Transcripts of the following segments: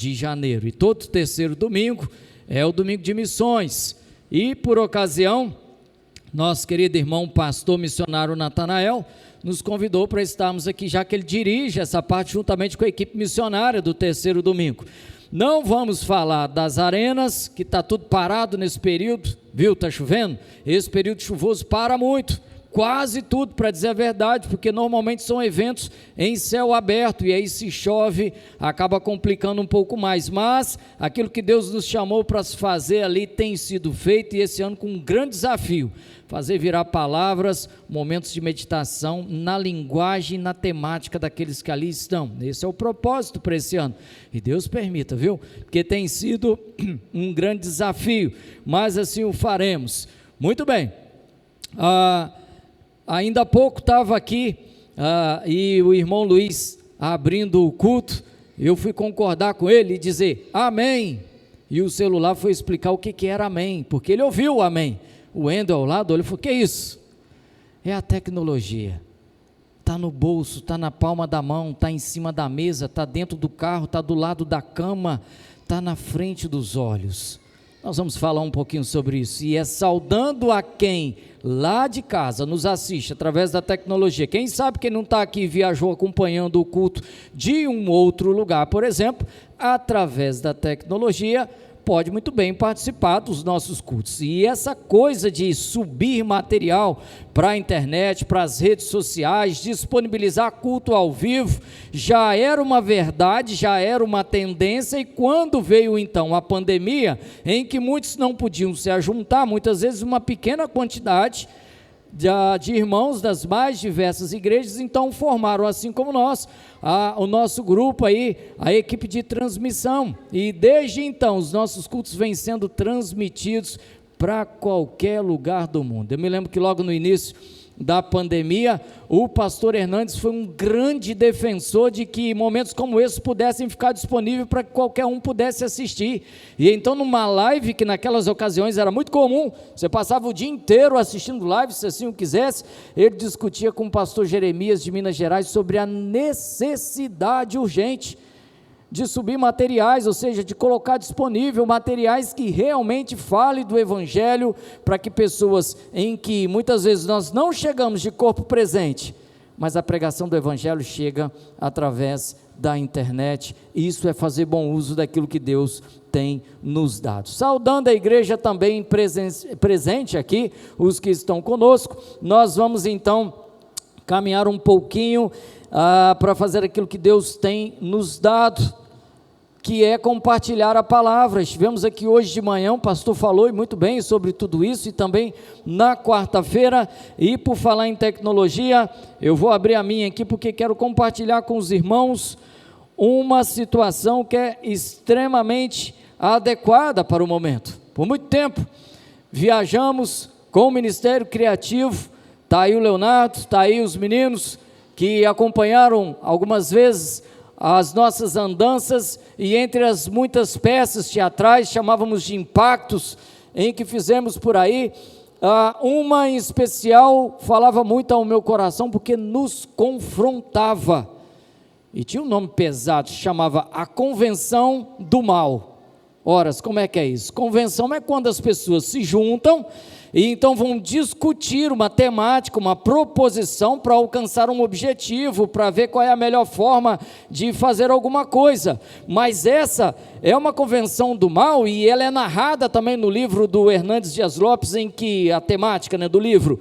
de janeiro. E todo terceiro domingo é o domingo de missões. E por ocasião, nosso querido irmão pastor missionário Natanael nos convidou para estarmos aqui, já que ele dirige essa parte juntamente com a equipe missionária do terceiro domingo. Não vamos falar das arenas, que está tudo parado nesse período, viu, está chovendo? Esse período chuvoso para muito, quase tudo, para dizer a verdade, porque normalmente são eventos em céu aberto, e aí se chove, acaba complicando um pouco mais, mas aquilo que Deus nos chamou para se fazer ali tem sido feito, e esse ano com um grande desafio, fazer virar palavras, momentos de meditação na linguagem, na temática daqueles que ali estão. Esse é o propósito para esse ano, e Deus permita, viu? Porque tem sido um grande desafio, mas assim o faremos. Muito bem. Ainda há pouco estava aqui e o irmão Luiz abrindo o culto, eu fui concordar com ele e dizer amém, e o celular foi explicar o que era amém, porque ele ouviu o amém. O Wendel ao lado, ele falou, que é isso? É a tecnologia, está no bolso, está na palma da mão, está em cima da mesa, está dentro do carro, está do lado da cama, está na frente dos olhos. Nós vamos falar um pouquinho sobre isso, e é saudando a quem lá de casa nos assiste através da tecnologia. Quem sabe quem não está aqui viajou acompanhando o culto de um outro lugar, por exemplo, através da tecnologia, pode muito bem participar dos nossos cultos. E essa coisa de subir material para a internet, para as redes sociais, disponibilizar culto ao vivo, já era uma verdade, já era uma tendência, e quando veio então a pandemia, em que muitos não podiam se ajuntar, muitas vezes uma pequena quantidade de irmãos das mais diversas igrejas, então formaram, assim como nós, o nosso grupo aí, a equipe de transmissão, e desde então os nossos cultos vêm sendo transmitidos para qualquer lugar do mundo. Eu me lembro que logo no início da pandemia, o pastor Hernandes foi um grande defensor de que momentos como esse pudessem ficar disponíveis para que qualquer um pudesse assistir, e então numa live, que naquelas ocasiões era muito comum, você passava o dia inteiro assistindo live, se assim o quisesse, ele discutia com o pastor Jeremias de Minas Gerais sobre a necessidade urgente de subir materiais, ou seja, de colocar disponível materiais que realmente falem do Evangelho, para que pessoas em que muitas vezes nós não chegamos de corpo presente, mas a pregação do Evangelho chega através da internet, e isso é fazer bom uso daquilo que Deus tem nos dado. Saudando a igreja também presente aqui, os que estão conosco, nós vamos então caminhar um pouquinho para fazer aquilo que Deus tem nos dado, que é compartilhar a palavra. Estivemos aqui hoje de manhã, o pastor falou muito bem sobre tudo isso, e também na quarta-feira. E por falar em tecnologia, eu vou abrir a minha aqui, porque quero compartilhar com os irmãos uma situação que é extremamente adequada para o momento. Por muito tempo viajamos com o Ministério Criativo, está aí o Leonardo, está aí os meninos que acompanharam algumas vezes as nossas andanças, e entre as muitas peças teatrais, chamávamos de impactos, em que fizemos por aí, uma em especial falava muito ao meu coração, porque nos confrontava, e tinha um nome pesado, se chamava A Convenção do Mal. Ora, como é que é isso? Convenção é quando as pessoas se juntam, e então vão discutir uma temática, uma proposição para alcançar um objetivo, para ver qual é a melhor forma de fazer alguma coisa. Mas essa é uma convenção do mal, e ela é narrada também no livro do Hernandes Dias Lopes, em que a temática, do livro,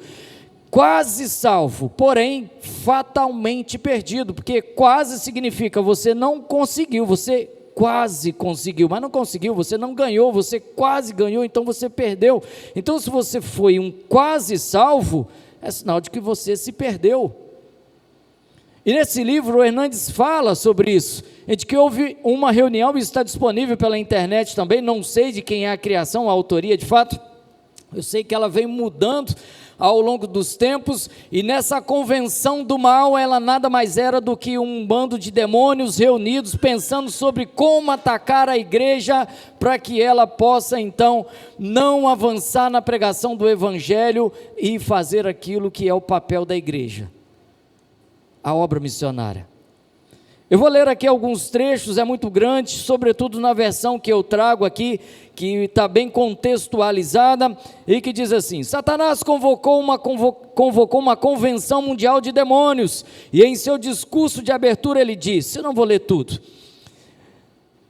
quase salvo, porém fatalmente perdido, porque quase significa você não conseguiu, você quase conseguiu, mas não conseguiu, você não ganhou, você quase ganhou, então você perdeu. Então, se você foi um quase salvo, é sinal de que você se perdeu. E nesse livro o Hernandes fala sobre isso, de que houve uma reunião, e está disponível pela internet também, não sei de quem é a criação, a autoria de fato, eu sei que ela vem mudando ao longo dos tempos, e nessa convenção do mal, ela nada mais era do que um bando de demônios reunidos, pensando sobre como atacar a igreja, para que ela possa então não avançar na pregação do Evangelho, e fazer aquilo que é o papel da igreja, a obra missionária. Eu vou ler aqui alguns trechos, é muito grande, sobretudo na versão que eu trago aqui, que está bem contextualizada, e que diz assim: Satanás convocou uma convenção mundial de demônios, e em seu discurso de abertura ele disse, eu não vou ler tudo,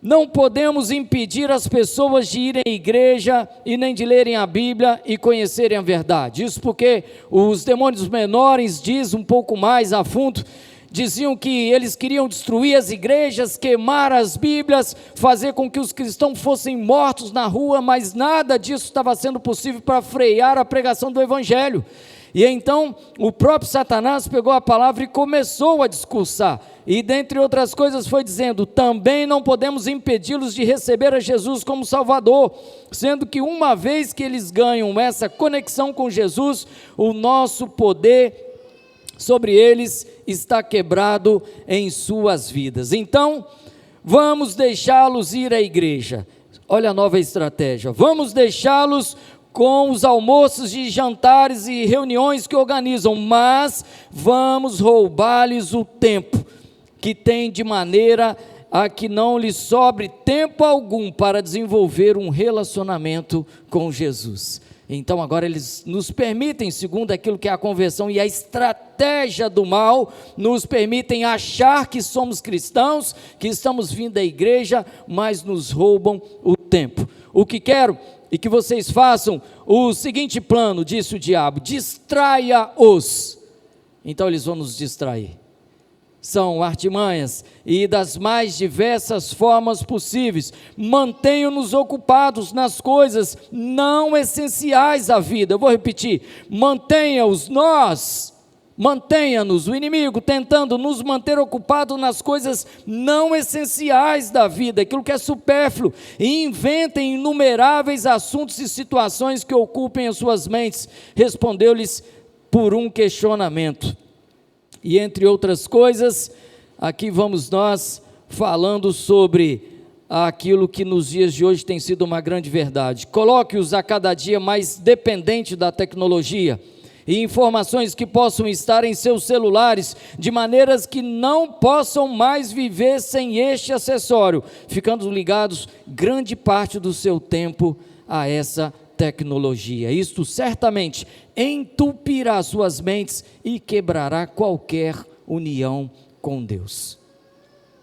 não podemos impedir as pessoas de irem à igreja e nem de lerem a Bíblia e conhecerem a verdade. Isso porque os demônios menores, diz um pouco mais a fundo, diziam que eles queriam destruir as igrejas, queimar as Bíblias, fazer com que os cristãos fossem mortos na rua, mas nada disso estava sendo possível para frear a pregação do Evangelho. E então o próprio Satanás pegou a palavra e começou a discursar, e dentre outras coisas foi dizendo, também não podemos impedi-los de receber a Jesus como Salvador, sendo que uma vez que eles ganham essa conexão com Jesus, o nosso poder sobre eles está quebrado em suas vidas. Então, vamos deixá-los ir à igreja. Olha a nova estratégia, vamos deixá-los com os almoços e jantares e reuniões que organizam, mas vamos roubar-lhes o tempo que tem, de maneira a que não lhes sobre tempo algum para desenvolver um relacionamento com Jesus. Então agora eles nos permitem, segundo aquilo que é a conversão e a estratégia do mal, nos permitem achar que somos cristãos, que estamos vindo da igreja, mas nos roubam o tempo. O que quero e que vocês façam o seguinte plano, disse o diabo, distraia-os. Então eles vão nos distrair. São artimanhas e das mais diversas formas possíveis. Mantenham-nos ocupados nas coisas não essenciais à vida. Eu vou repetir, mantenha-nos, o inimigo tentando nos manter ocupados nas coisas não essenciais da vida, aquilo que é supérfluo, e inventem inumeráveis assuntos e situações que ocupem as suas mentes. Respondeu-lhes por um questionamento. E entre outras coisas, aqui vamos nós falando sobre aquilo que nos dias de hoje tem sido uma grande verdade. Coloque-os a cada dia mais dependente da tecnologia e informações que possam estar em seus celulares, de maneiras que não possam mais viver sem este acessório, ficando ligados grande parte do seu tempo a essa tecnologia. Isto certamente entupirá suas mentes e quebrará qualquer união com Deus.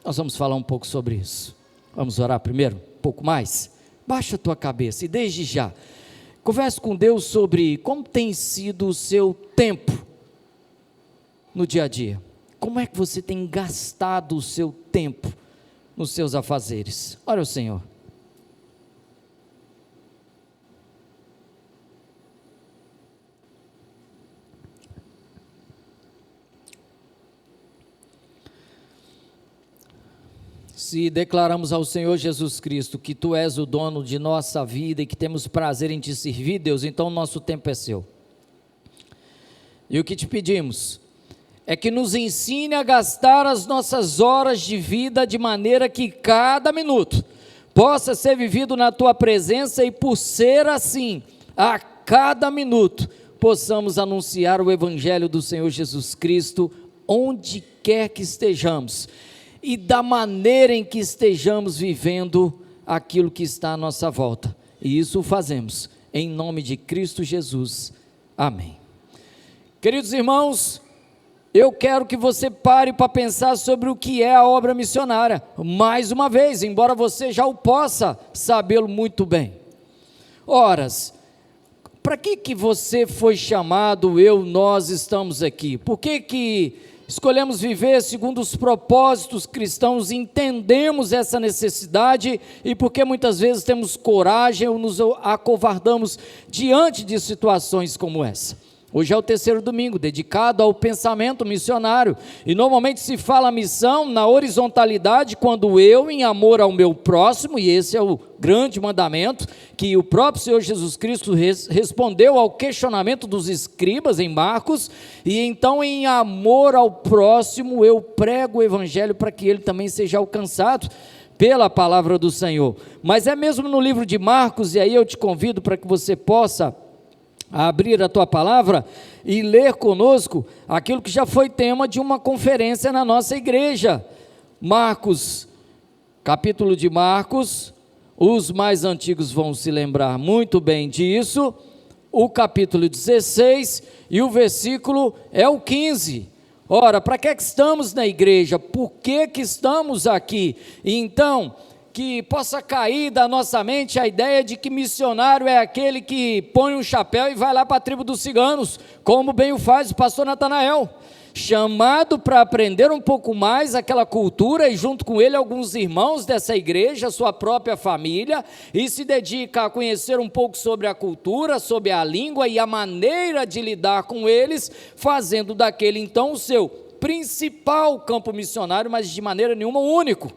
Nós vamos falar um pouco sobre isso. Vamos orar primeiro, um pouco mais? Baixa a tua cabeça e desde já, converse com Deus sobre como tem sido o seu tempo no dia a dia. Como é que você tem gastado o seu tempo nos seus afazeres? Ora ao Senhor. Se declaramos ao Senhor Jesus Cristo que Tu és o dono de nossa vida e que temos prazer em Te servir, Deus, então o nosso tempo é Seu. E o que Te pedimos é que nos ensine a gastar as nossas horas de vida de maneira que cada minuto possa ser vivido na Tua presença e, por ser assim, a cada minuto possamos anunciar o Evangelho do Senhor Jesus Cristo onde quer que estejamos e da maneira em que estejamos vivendo aquilo que está à nossa volta, e isso fazemos em nome de Cristo Jesus, amém. Queridos irmãos, eu quero que você pare para pensar sobre o que é a obra missionária, mais uma vez, embora você já o possa sabê-lo muito bem. Horas, para que você foi chamado, nós estamos aqui? Por que escolhemos viver segundo os propósitos cristãos, entendemos essa necessidade e porque muitas vezes temos coragem ou nos acovardamos diante de situações como essa. Hoje é o terceiro domingo, dedicado ao pensamento missionário, e normalmente se fala missão na horizontalidade, quando eu, em amor ao meu próximo, e esse é o grande mandamento, que o próprio Senhor Jesus Cristo respondeu ao questionamento dos escribas em Marcos, e então em amor ao próximo eu prego o Evangelho para que ele também seja alcançado pela palavra do Senhor. Mas é mesmo no livro de Marcos, e aí eu te convido para que você possa abrir a tua palavra e ler conosco aquilo que já foi tema de uma conferência na nossa igreja. Marcos, capítulo de Marcos, os mais antigos vão se lembrar muito bem disso, o capítulo 16 e o versículo é o 15. Ora, para que estamos na igreja? Por que estamos aqui? Então, que possa cair da nossa mente a ideia de que missionário é aquele que põe um chapéu e vai lá para a tribo dos ciganos, como bem o faz o pastor Natanael, chamado para aprender um pouco mais aquela cultura, e junto com ele alguns irmãos dessa igreja, sua própria família, e se dedica a conhecer um pouco sobre a cultura, sobre a língua e a maneira de lidar com eles, fazendo daquele então o seu principal campo missionário, mas de maneira nenhuma único.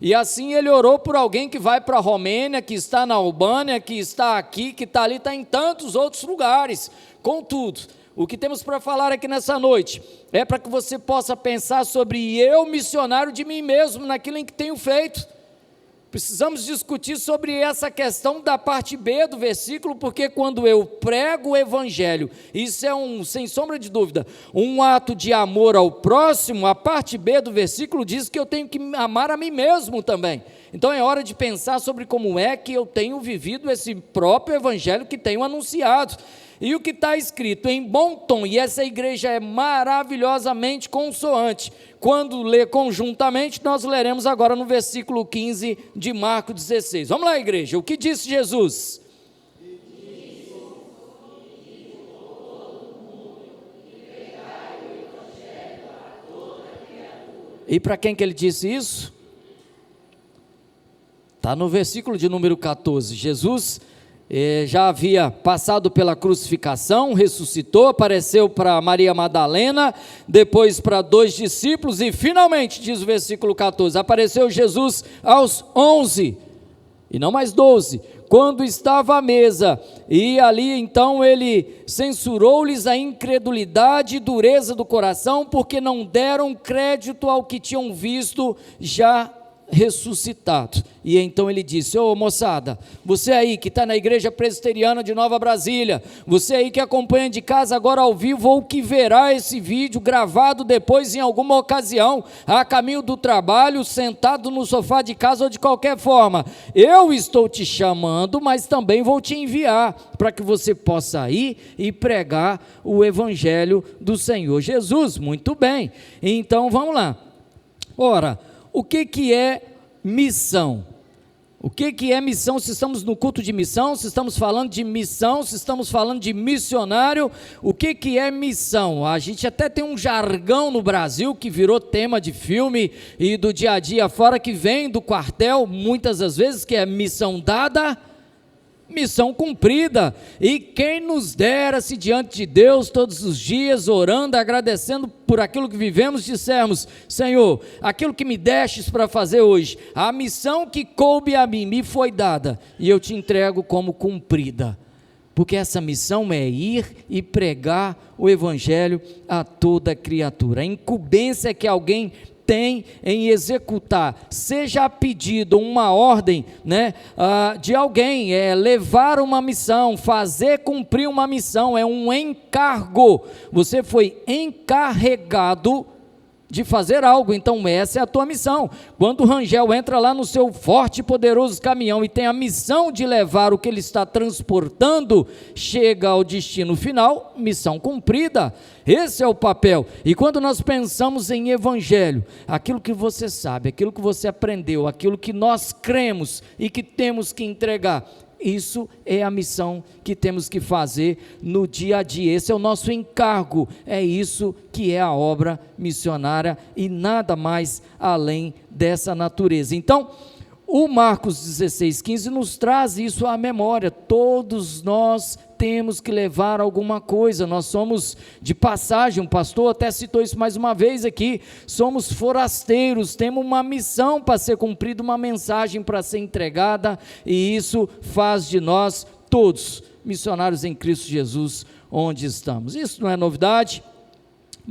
E assim ele orou por alguém que vai para a Romênia, que está na Albânia, que está aqui, que está ali, está em tantos outros lugares. Contudo, o que temos para falar aqui nessa noite é para que você possa pensar sobre eu, missionário de mim mesmo, naquilo em que tenho feito. Precisamos discutir sobre essa questão da parte B do versículo, porque quando eu prego o evangelho, isso é sem sombra de dúvida, um ato de amor ao próximo. A parte B do versículo diz que eu tenho que amar a mim mesmo também. Então é hora de pensar sobre como é que eu tenho vivido esse próprio evangelho que tenho anunciado. E o que está escrito em bom tom, e essa igreja é maravilhosamente consoante, quando lê conjuntamente, nós leremos agora no versículo 15 de Marcos 16. Vamos lá, igreja, o que disse Jesus? E para quem que ele disse isso? Está no versículo de número 14, Jesus já havia passado pela crucificação, ressuscitou, apareceu para Maria Madalena, depois para 2 discípulos e finalmente, diz o versículo 14, apareceu Jesus aos 11, e não mais 12, quando estava à mesa, e ali então ele censurou-lhes a incredulidade e dureza do coração, porque não deram crédito ao que tinham visto já ressuscitado. E então ele disse: ô moçada, você aí que está na igreja presbiteriana de Nova Brasília, você aí que acompanha de casa agora ao vivo, ou que verá esse vídeo gravado depois em alguma ocasião, a caminho do trabalho, sentado no sofá de casa ou de qualquer forma, eu estou te chamando, mas também vou te enviar, para que você possa ir e pregar o evangelho do Senhor Jesus. Muito bem, então vamos lá. Ora, o que é missão? O que é missão? Se estamos no culto de missão, se estamos falando de missão, se estamos falando de missionário, o que é missão? A gente até tem um jargão no Brasil que virou tema de filme e do dia a dia fora, que vem do quartel muitas das vezes, que é missão dada, missão cumprida. E quem nos dera se diante de Deus todos os dias, orando, agradecendo por aquilo que vivemos, dissermos: Senhor, aquilo que me destes para fazer hoje, a missão que coube a mim, me foi dada, e eu te entrego como cumprida, porque essa missão é ir e pregar o evangelho a toda criatura. A incumbência que alguém tem em executar, seja a pedido, uma ordem, de alguém, levar uma missão, fazer cumprir uma missão, é um encargo. Você foi encarregado de fazer algo, então essa é a tua missão. Quando o Rangel entra lá no seu forte e poderoso caminhão e tem a missão de levar o que ele está transportando, chega ao destino final, missão cumprida. Esse é o papel. E quando nós pensamos em evangelho, aquilo que você sabe, aquilo que você aprendeu, aquilo que nós cremos e que temos que entregar, isso é a missão que temos que fazer no dia a dia. Esse é o nosso encargo, é isso que é a obra missionária e nada mais além dessa natureza. Então, o Marcos 16:15 nos traz isso à memória. Todos nós temos que levar alguma coisa, nós somos de passagem, o pastor até citou isso mais uma vez aqui, somos forasteiros, temos uma missão para ser cumprida, uma mensagem para ser entregada, e isso faz de nós todos missionários em Cristo Jesus, onde estamos. Isso não é novidade,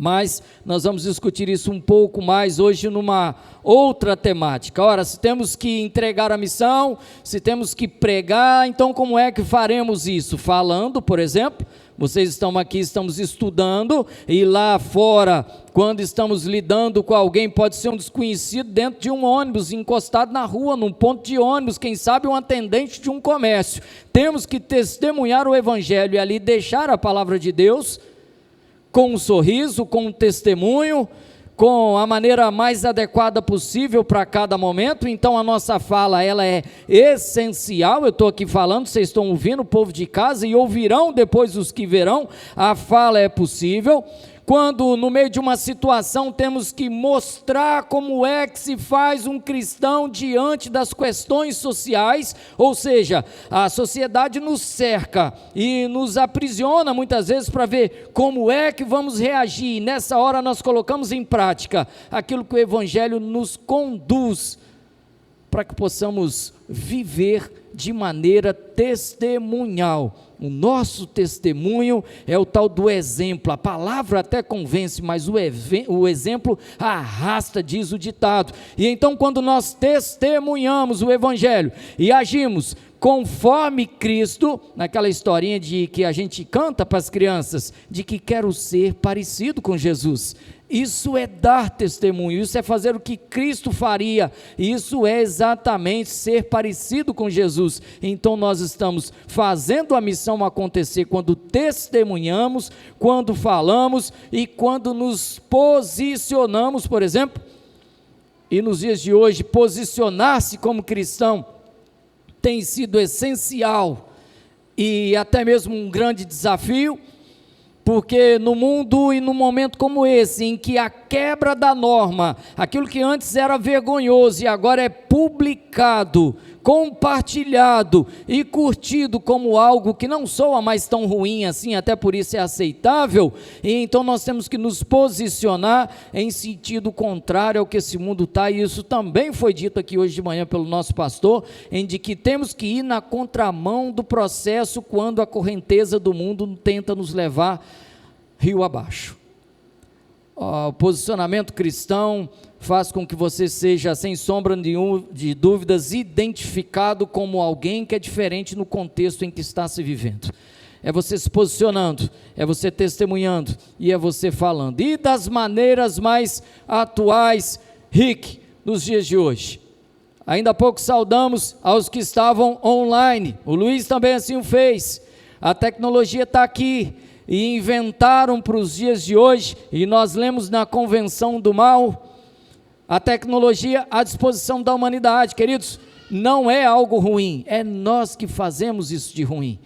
mas nós vamos discutir isso um pouco mais hoje numa outra temática. Ora, se temos que entregar a missão, se temos que pregar, então como é que faremos isso? Falando, por exemplo, Vocês estão aqui, estamos estudando, e lá fora, quando estamos lidando com alguém, pode ser um desconhecido dentro de um ônibus, encostado na rua, num ponto de ônibus, quem sabe um atendente de um comércio. Temos que testemunhar o Evangelho e ali deixar a palavra de Deus com um sorriso, com um testemunho, com a maneira mais adequada possível para cada momento. Então a nossa fala, ela é essencial. Eu estou aqui falando, vocês estão ouvindo, o povo de casa, e ouvirão depois os que verão. A fala é possível. Quando no meio de uma situação temos que mostrar como é que se faz um cristão diante das questões sociais, ou seja, a sociedade nos cerca e nos aprisiona muitas vezes para ver como é que vamos reagir. Nessa hora nós colocamos em prática aquilo que o Evangelho nos conduz para que possamos viver de maneira testemunhal. O nosso testemunho é o tal do exemplo. A palavra até convence, mas o exemplo arrasta, diz o ditado. E então, quando nós testemunhamos o Evangelho e agimos conforme Cristo, naquela historinha de que a gente canta para as crianças, de que quero ser parecido com Jesus. Isso é dar testemunho, isso é fazer o que Cristo faria, isso é exatamente ser parecido com Jesus. Então nós estamos fazendo a missão acontecer quando testemunhamos, quando falamos e quando nos posicionamos, por exemplo. E nos dias de hoje, posicionar-se como cristão tem sido essencial e até mesmo um grande desafio, porque no mundo e num momento como esse, em que a quebra da norma, aquilo que antes era vergonhoso e agora é publicado, compartilhado e curtido como algo que não soa mais tão ruim assim, até por isso é aceitável, e então nós temos que nos posicionar em sentido contrário ao que esse mundo está, e isso também foi dito aqui hoje de manhã pelo nosso pastor, em de que temos que ir na contramão do processo quando a correnteza do mundo tenta nos levar rio abaixo. O posicionamento cristão faz com que você seja, sem sombra de dúvidas, identificado como alguém que é diferente no contexto em que está se vivendo. É você se posicionando, é você testemunhando e é você falando. E das maneiras mais atuais, Rick, nos dias de hoje. Ainda há pouco saudamos aos que estavam online. O Luiz também assim o fez. A tecnologia está aqui. E inventaram para os dias de hoje, e nós lemos na Convenção do Mal, a tecnologia à disposição da humanidade. Queridos, não é algo ruim, é nós que fazemos isso de ruim.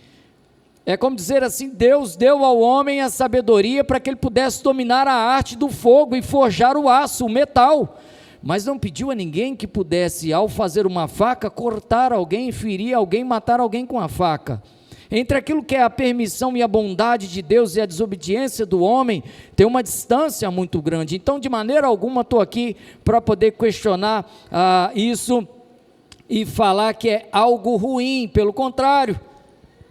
É como dizer assim, Deus deu ao homem a sabedoria para que ele pudesse dominar a arte do fogo e forjar o aço, o metal, mas não pediu a ninguém que pudesse, ao fazer uma faca, cortar alguém, ferir alguém, matar alguém com a faca. Entre aquilo que é a permissão e a bondade de Deus e a desobediência do homem, tem uma distância muito grande. Então, de maneira alguma, estou aqui para poder questionar isso e falar que é algo ruim. Pelo contrário,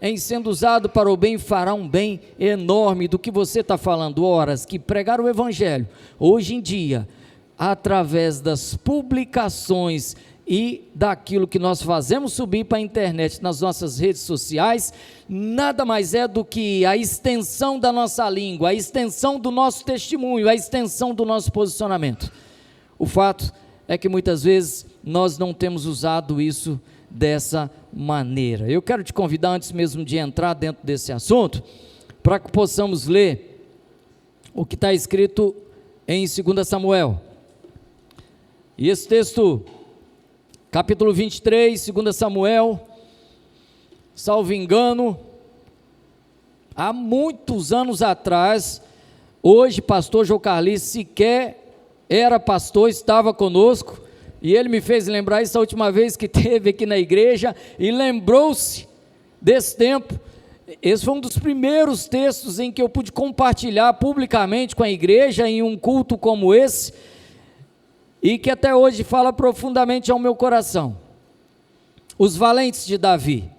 em sendo usado para o bem, fará um bem enorme. Do que você está falando, horas, que pregar o Evangelho, hoje em dia, através das publicações e daquilo que nós fazemos subir para a internet, nas nossas redes sociais, nada mais é do que a extensão da nossa língua, a extensão do nosso testemunho, a extensão do nosso posicionamento. O fato é que muitas vezes nós não temos usado isso dessa maneira. Eu quero te convidar, antes mesmo de entrar dentro desse assunto, para que possamos ler o que está escrito em 2 Samuel. E esse texto, capítulo 23, 2 Samuel, salvo engano, há muitos anos atrás, hoje pastor João Carlos sequer era pastor, estava conosco, e ele me fez lembrar isso a última vez que teve aqui na igreja, e lembrou-se desse tempo. Esse foi um dos primeiros textos em que eu pude compartilhar publicamente com a igreja, em um culto como esse, e que até hoje fala profundamente ao meu coração. Os valentes de Davi,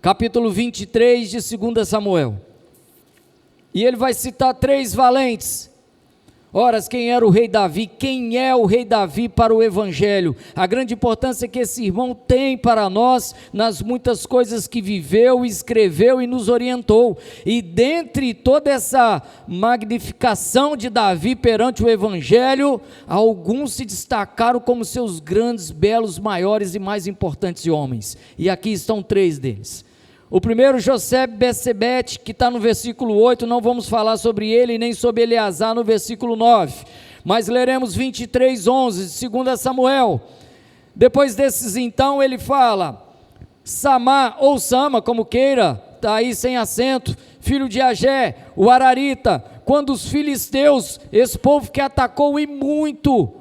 capítulo 23 de 2 Samuel, e ele vai citar 3 valentes. Ora, quem era o rei Davi? Quem é o rei Davi para o evangelho? A grande importância que esse irmão tem para nós, nas muitas coisas que viveu, escreveu e nos orientou. E dentre toda essa magnificação de Davi perante o evangelho, alguns se destacaram como seus grandes, belos, maiores e mais importantes homens. E aqui estão 3 deles. O primeiro, José Bessebete, que está no versículo 8, não vamos falar sobre ele, nem sobre Eleazar no versículo 9, mas leremos 23, 11, de 2 Samuel. Depois desses então, ele fala, Samá, ou Sama, como queira, está aí sem acento, filho de Agé, o Ararita, quando os filisteus, esse povo que atacou e muito,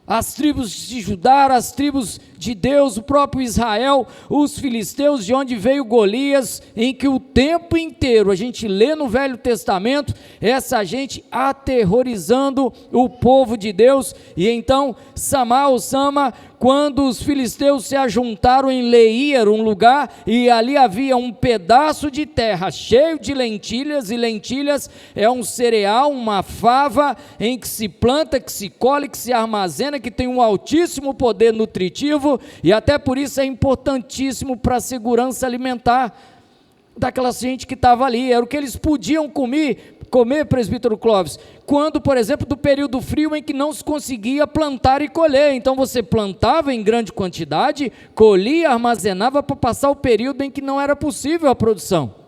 as tribos de Judá, as tribos de Deus, o próprio Israel, os filisteus, de onde veio Golias, em que o tempo inteiro, a gente lê no Velho Testamento, essa gente aterrorizando o povo de Deus, e então Samá ou Sama, quando os filisteus se ajuntaram em Leir, um lugar, e ali havia um pedaço de terra cheio de lentilhas, e lentilhas é um cereal, uma fava, em que se planta, que se colhe, que se armazena, que tem um altíssimo poder nutritivo, e até por isso é importantíssimo para a segurança alimentar daquela gente que estava ali. Era o que eles podiam comer, presbítero Clóvis, quando, por exemplo, do período frio em que não se conseguia plantar e colher. Então você plantava em grande quantidade, colhia, armazenava para passar o período em que não era possível a produção.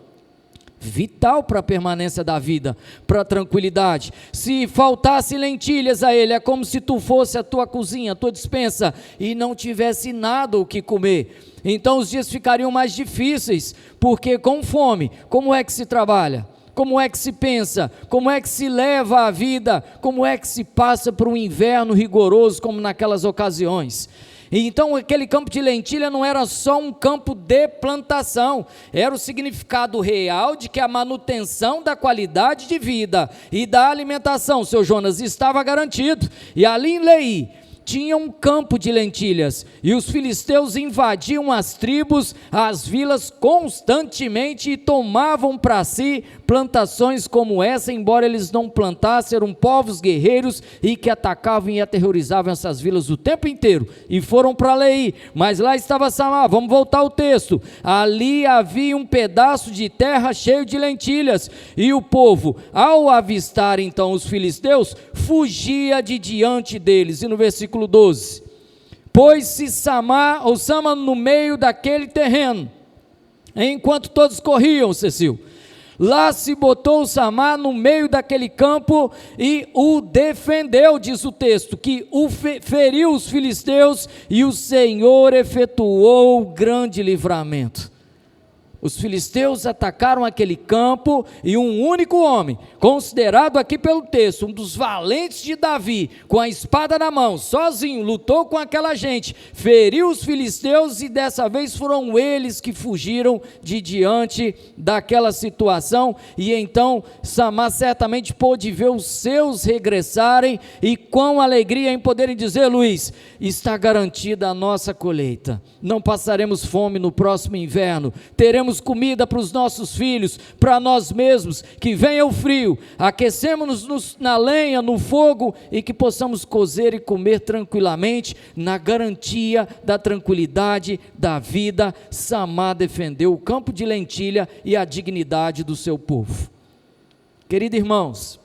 Vital para a permanência da vida, para a tranquilidade. Se faltasse lentilhas a ele, é como se tu fosse a tua cozinha, a tua despensa, e não tivesse nada o que comer. Então os dias ficariam mais difíceis, porque com fome, como é que se trabalha? Como é que se pensa? Como é que se leva a vida? Como é que se passa por um inverno rigoroso, como naquelas ocasiões? Então aquele campo de lentilha não era só um campo de plantação, era o significado real de que a manutenção da qualidade de vida e da alimentação, seu Jonas, estava garantido. E ali em Leí tinha um campo de lentilhas, e os filisteus invadiam as tribos, as vilas constantemente, e tomavam para si plantações como essa, embora eles não plantassem, eram povos guerreiros, e que atacavam e aterrorizavam essas vilas o tempo inteiro, e foram para Leí, mas lá estava Samá. Vamos voltar ao texto, ali havia um pedaço de terra cheio de lentilhas, e o povo, ao avistar então os filisteus, fugia de diante deles. E no versículo 12, pôs-se Samá ou Sama no meio daquele terreno, enquanto todos corriam, Cecil, lá se botou Samá no meio daquele campo e o defendeu, diz o texto, que o feriu os filisteus, e o Senhor efetuou grande livramento. Os filisteus atacaram aquele campo, e um único homem, considerado aqui pelo texto, um dos valentes de Davi, com a espada na mão, sozinho, lutou com aquela gente, feriu os filisteus, e dessa vez foram eles que fugiram de diante daquela situação. E então Samá certamente pôde ver os seus regressarem, e com alegria em poderem dizer: Luiz, está garantida a nossa colheita, não passaremos fome no próximo inverno, teremos comida para os nossos filhos, para nós mesmos, que venha o frio, aquecemos-nos na lenha, no fogo, e que possamos cozer e comer tranquilamente, na garantia da tranquilidade da vida. Samá defendeu o campo de lentilha e a dignidade do seu povo. Queridos irmãos,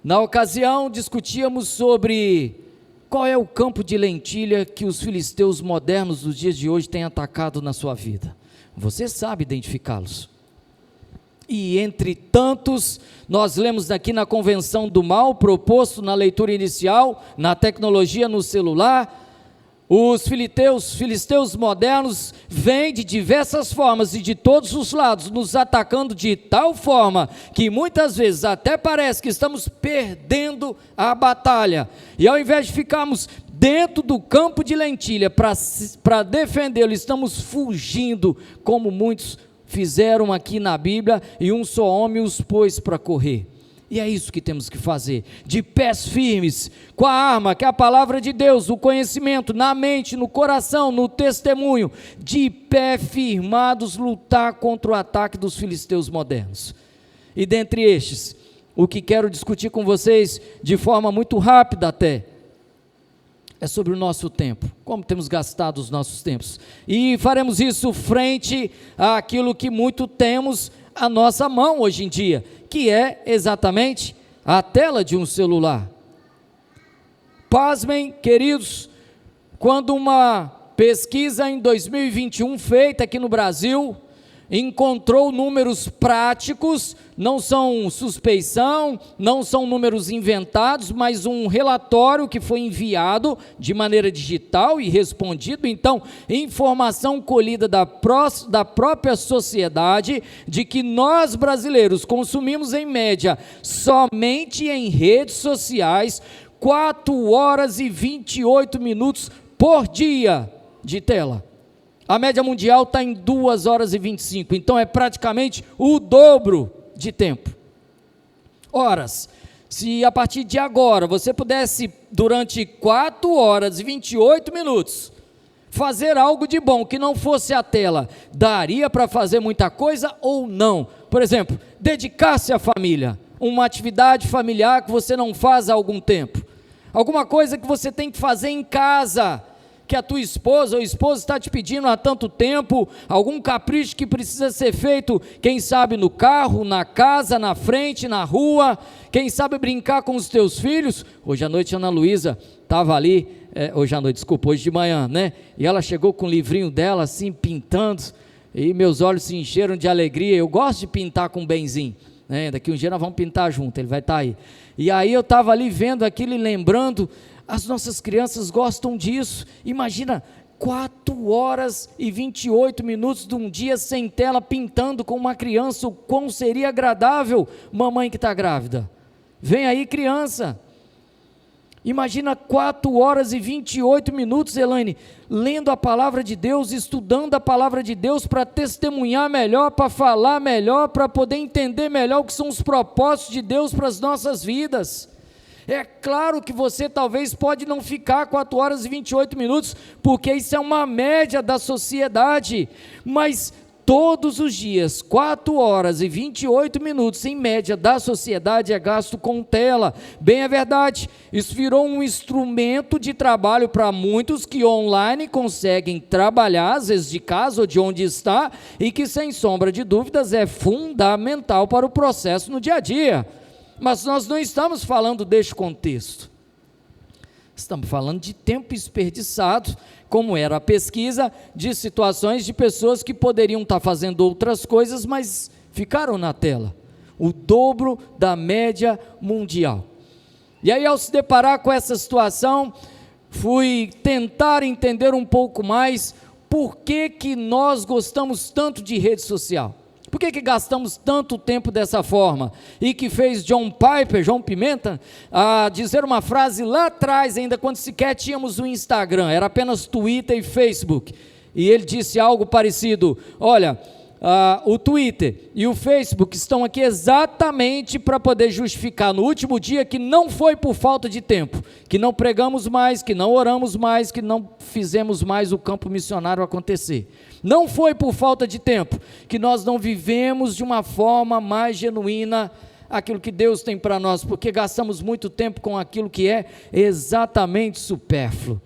na ocasião discutíamos sobre qual é o campo de lentilha que os filisteus modernos dos dias de hoje têm atacado na sua vida. Você sabe identificá-los. E entre tantos, nós lemos aqui na Convenção do Mal, proposto na leitura inicial, na tecnologia, no celular, os filisteus modernos vêm de diversas formas e de todos os lados, nos atacando de tal forma que muitas vezes até parece que estamos perdendo a batalha, e ao invés de ficarmos dentro do campo de lentilha para defendê-lo, estamos fugindo, como muitos fizeram aqui na Bíblia, e um só homem os pôs para correr. E é isso que temos que fazer, de pés firmes, com a arma, que é a palavra de Deus, o conhecimento, na mente, no coração, no testemunho, de pé firmados, lutar contra o ataque dos filisteus modernos. E dentre estes, o que quero discutir com vocês de forma muito rápida até, é sobre o nosso tempo, como temos gastado os nossos tempos, e faremos isso frente àquilo que muito temos à nossa mão hoje em dia, que é exatamente a tela de um celular. Pasmem, queridos, quando uma pesquisa em 2021 feita aqui no Brasil encontrou números práticos, não são suspeição, não são números inventados, mas um relatório que foi enviado de maneira digital e respondido, então, informação colhida da própria sociedade, de que nós brasileiros consumimos em média, somente em redes sociais, 4 horas e 28 minutos por dia de tela. A média mundial está em 2 horas e 25, então é praticamente o dobro de tempo. Horas, se a partir de agora você pudesse, durante 4 horas e 28 minutos, fazer algo de bom que não fosse a tela, daria para fazer muita coisa ou não? Por exemplo, dedicar-se à família, uma atividade familiar que você não faz há algum tempo, alguma coisa que você tem que fazer em casa, que a tua esposa ou esposo está te pedindo há tanto tempo, algum capricho que precisa ser feito, quem sabe no carro, na casa, na frente, na rua, quem sabe brincar com os teus filhos. Hoje à noite a Ana Luísa estava ali, hoje de manhã, né? E ela chegou com o livrinho dela assim, pintando, e meus olhos se encheram de alegria. Eu gosto de pintar com o Benzinho, né? Daqui um dia nós vamos pintar junto, ele vai estar aí. E aí eu estava ali vendo aquilo e lembrando, as nossas crianças gostam disso. Imagina 4 horas e 28 minutos de um dia sem tela, pintando com uma criança. O quão seria agradável, mamãe que está grávida, vem aí criança, imagina 4 horas e 28 minutos, Elaine, lendo a palavra de Deus, estudando a palavra de Deus, para testemunhar melhor, para falar melhor, para poder entender melhor o que são os propósitos de Deus para as nossas vidas. É claro que você talvez pode não ficar 4 horas e 28 minutos, porque isso é uma média da sociedade, mas todos os dias, 4 horas e 28 minutos em média da sociedade é gasto com tela. Bem é verdade, isso virou um instrumento de trabalho para muitos que online conseguem trabalhar, às vezes de casa ou de onde está, e que sem sombra de dúvidas é fundamental para o processo no dia a dia. Mas nós não estamos falando deste contexto, estamos falando de tempo desperdiçado, como era a pesquisa, de situações de pessoas que poderiam estar fazendo outras coisas, mas ficaram na tela, o dobro da média mundial. E aí, ao se deparar com essa situação, fui tentar entender um pouco mais por que nós gostamos tanto de rede social. Por que gastamos tanto tempo dessa forma? E que fez João Pimenta, dizer uma frase lá atrás, ainda quando sequer tínhamos o Instagram, era apenas Twitter e Facebook. E ele disse algo parecido: olha, o Twitter e o Facebook estão aqui exatamente para poder justificar no último dia que não foi por falta de tempo, que não pregamos mais, que não oramos mais, que não fizemos mais o campo missionário acontecer. Não foi por falta de tempo que nós não vivemos de uma forma mais genuína aquilo que Deus tem para nós, porque gastamos muito tempo com aquilo que é exatamente supérfluo,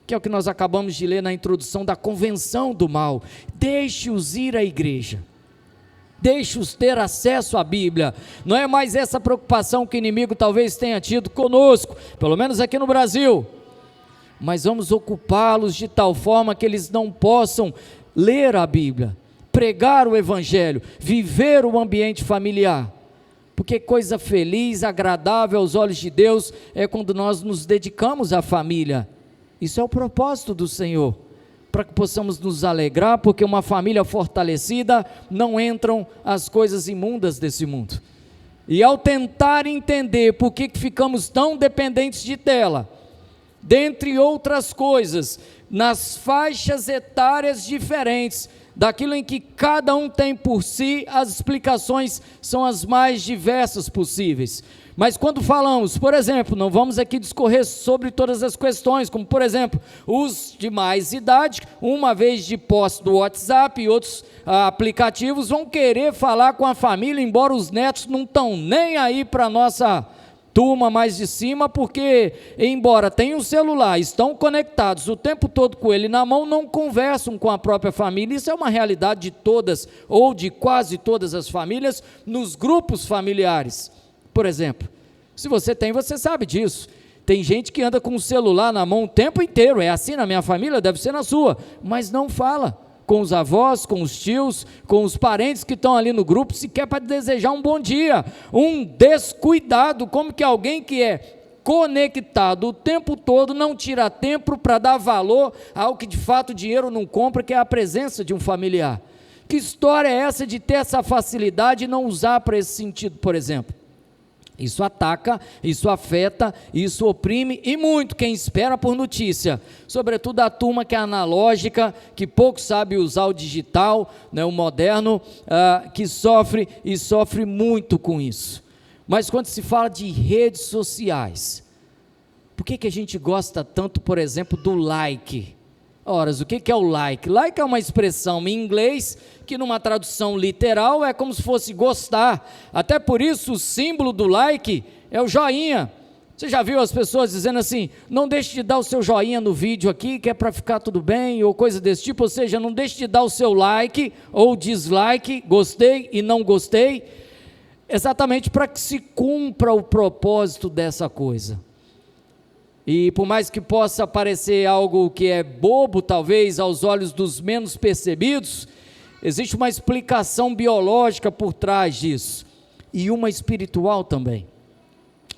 que é o que nós acabamos de ler na introdução da Convenção do Mal. Deixe-os ir à igreja, deixe-os ter acesso à Bíblia. Não é mais essa preocupação que o inimigo talvez tenha tido conosco, pelo menos aqui no Brasil, mas vamos ocupá-los de tal forma que eles não possam ler a Bíblia, pregar o Evangelho, viver o ambiente familiar, porque coisa feliz, agradável aos olhos de Deus é quando nós nos dedicamos à família. Isso é o propósito do Senhor, para que possamos nos alegrar, porque uma família fortalecida não entram as coisas imundas desse mundo. E ao tentar entender por que ficamos tão dependentes de tela, dentre outras coisas, nas faixas etárias diferentes, daquilo em que cada um tem por si, as explicações são as mais diversas possíveis. Mas quando falamos, por exemplo, não vamos aqui discorrer sobre todas as questões, como por exemplo, os de mais idade, uma vez de posse do WhatsApp e outros aplicativos, vão querer falar com a família, embora os netos não estão nem aí para a nossa turma mais de cima, porque embora tenham um celular, estão conectados o tempo todo com ele na mão, não conversam com a própria família. Isso é uma realidade de todas, ou de quase todas as famílias, nos grupos familiares. Por exemplo, se você tem, você sabe disso. Tem gente que anda com o celular na mão o tempo inteiro, é assim na minha família, deve ser na sua, mas não fala com os avós, com os tios, com os parentes que estão ali no grupo, sequer para desejar um bom dia. Um descuidado, como que alguém que é conectado o tempo todo não tira tempo para dar valor ao que de fato o dinheiro não compra, que é a presença de um familiar. Que história é essa de ter essa facilidade e não usar para esse sentido, por exemplo? Isso ataca, isso afeta, isso oprime e muito quem espera por notícia, sobretudo a turma que é analógica, que pouco sabe usar o digital, né, o moderno, que sofre e sofre muito com isso. Mas quando se fala de redes sociais, por que a gente gosta tanto, por exemplo, do like? Ora, o que é o like? Like é uma expressão em inglês que numa tradução literal é como se fosse gostar. Até por isso o símbolo do like é o joinha. Você já viu as pessoas dizendo assim, não deixe de dar o seu joinha no vídeo aqui, que é para ficar tudo bem, ou coisa desse tipo, ou seja, não deixe de dar o seu like ou dislike, gostei e não gostei, exatamente para que se cumpra o propósito dessa coisa. E por mais que possa parecer algo que é bobo, talvez, aos olhos dos menos percebidos, existe uma explicação biológica por trás disso, e uma espiritual também.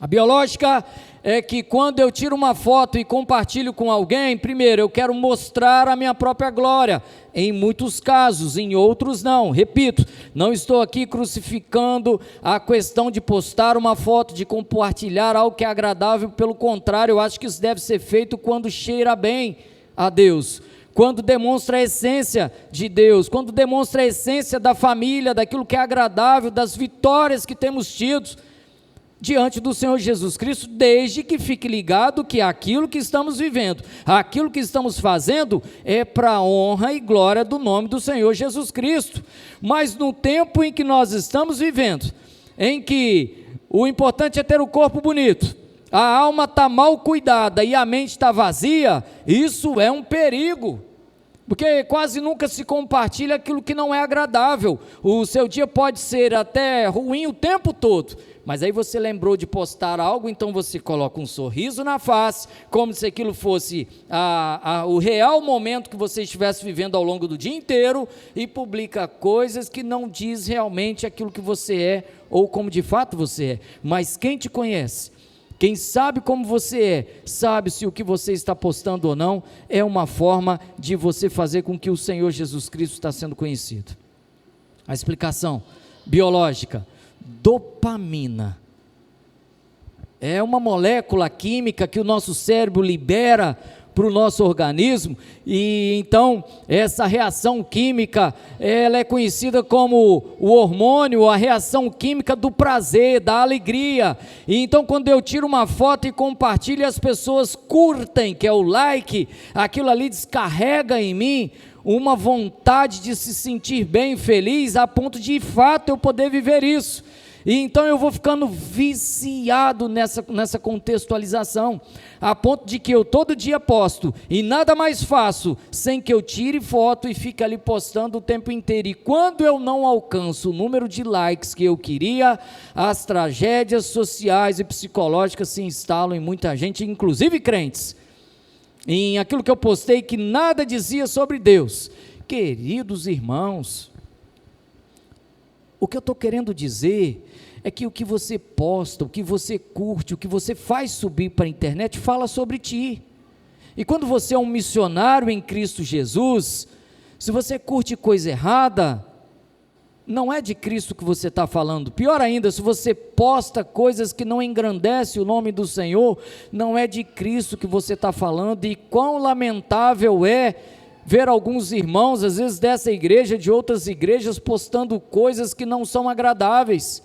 A biológica é que quando eu tiro uma foto e compartilho com alguém, primeiro, eu quero mostrar a minha própria glória, em muitos casos, em outros não. Repito, não estou aqui crucificando a questão de postar uma foto, de compartilhar algo que é agradável, pelo contrário, eu acho que isso deve ser feito quando cheira bem a Deus, quando demonstra a essência de Deus, quando demonstra a essência da família, daquilo que é agradável, das vitórias que temos tido diante do Senhor Jesus Cristo, desde que fique ligado que aquilo que estamos vivendo, aquilo que estamos fazendo é para a honra e glória do nome do Senhor Jesus Cristo. Mas no tempo em que nós estamos vivendo, em que o importante é ter o corpo bonito, a alma está mal cuidada e a mente está vazia, isso é um perigo, porque quase nunca se compartilha aquilo que não é agradável. O seu dia pode ser até ruim o tempo todo, mas aí você lembrou de postar algo, então você coloca um sorriso na face, como se aquilo fosse o real momento que você estivesse vivendo ao longo do dia inteiro, e publica coisas que não diz realmente aquilo que você é, ou como de fato você é. Mas quem te conhece, quem sabe como você é, sabe se o que você está postando ou não, é uma forma de você fazer com que o Senhor Jesus Cristo está sendo conhecido. A explicação biológica: dopamina é uma molécula química que o nosso cérebro libera para o nosso organismo, e então essa reação química, ela é conhecida como o hormônio, a reação química do prazer, da alegria. E então quando eu tiro uma foto e compartilho, as pessoas curtem, que é o like, aquilo ali descarrega em mim uma vontade de se sentir bem, feliz, a ponto de fato eu poder viver isso. E então eu vou ficando viciado nessa contextualização, a ponto de que eu todo dia posto, e nada mais faço sem que eu tire foto e fique ali postando o tempo inteiro. E quando eu não alcanço o número de likes que eu queria, as tragédias sociais e psicológicas se instalam em muita gente, inclusive crentes, em aquilo que eu postei que nada dizia sobre Deus. Queridos irmãos, o que eu estou querendo dizer é que o que você posta, o que você curte, o que você faz subir para a internet, fala sobre ti. E quando você é um missionário em Cristo Jesus, se você curte coisa errada, não é de Cristo que você está falando. Pior ainda, se você posta coisas que não engrandecem o nome do Senhor, não é de Cristo que você está falando. E quão lamentável é ver alguns irmãos, às vezes dessa igreja, de outras igrejas, postando coisas que não são agradáveis.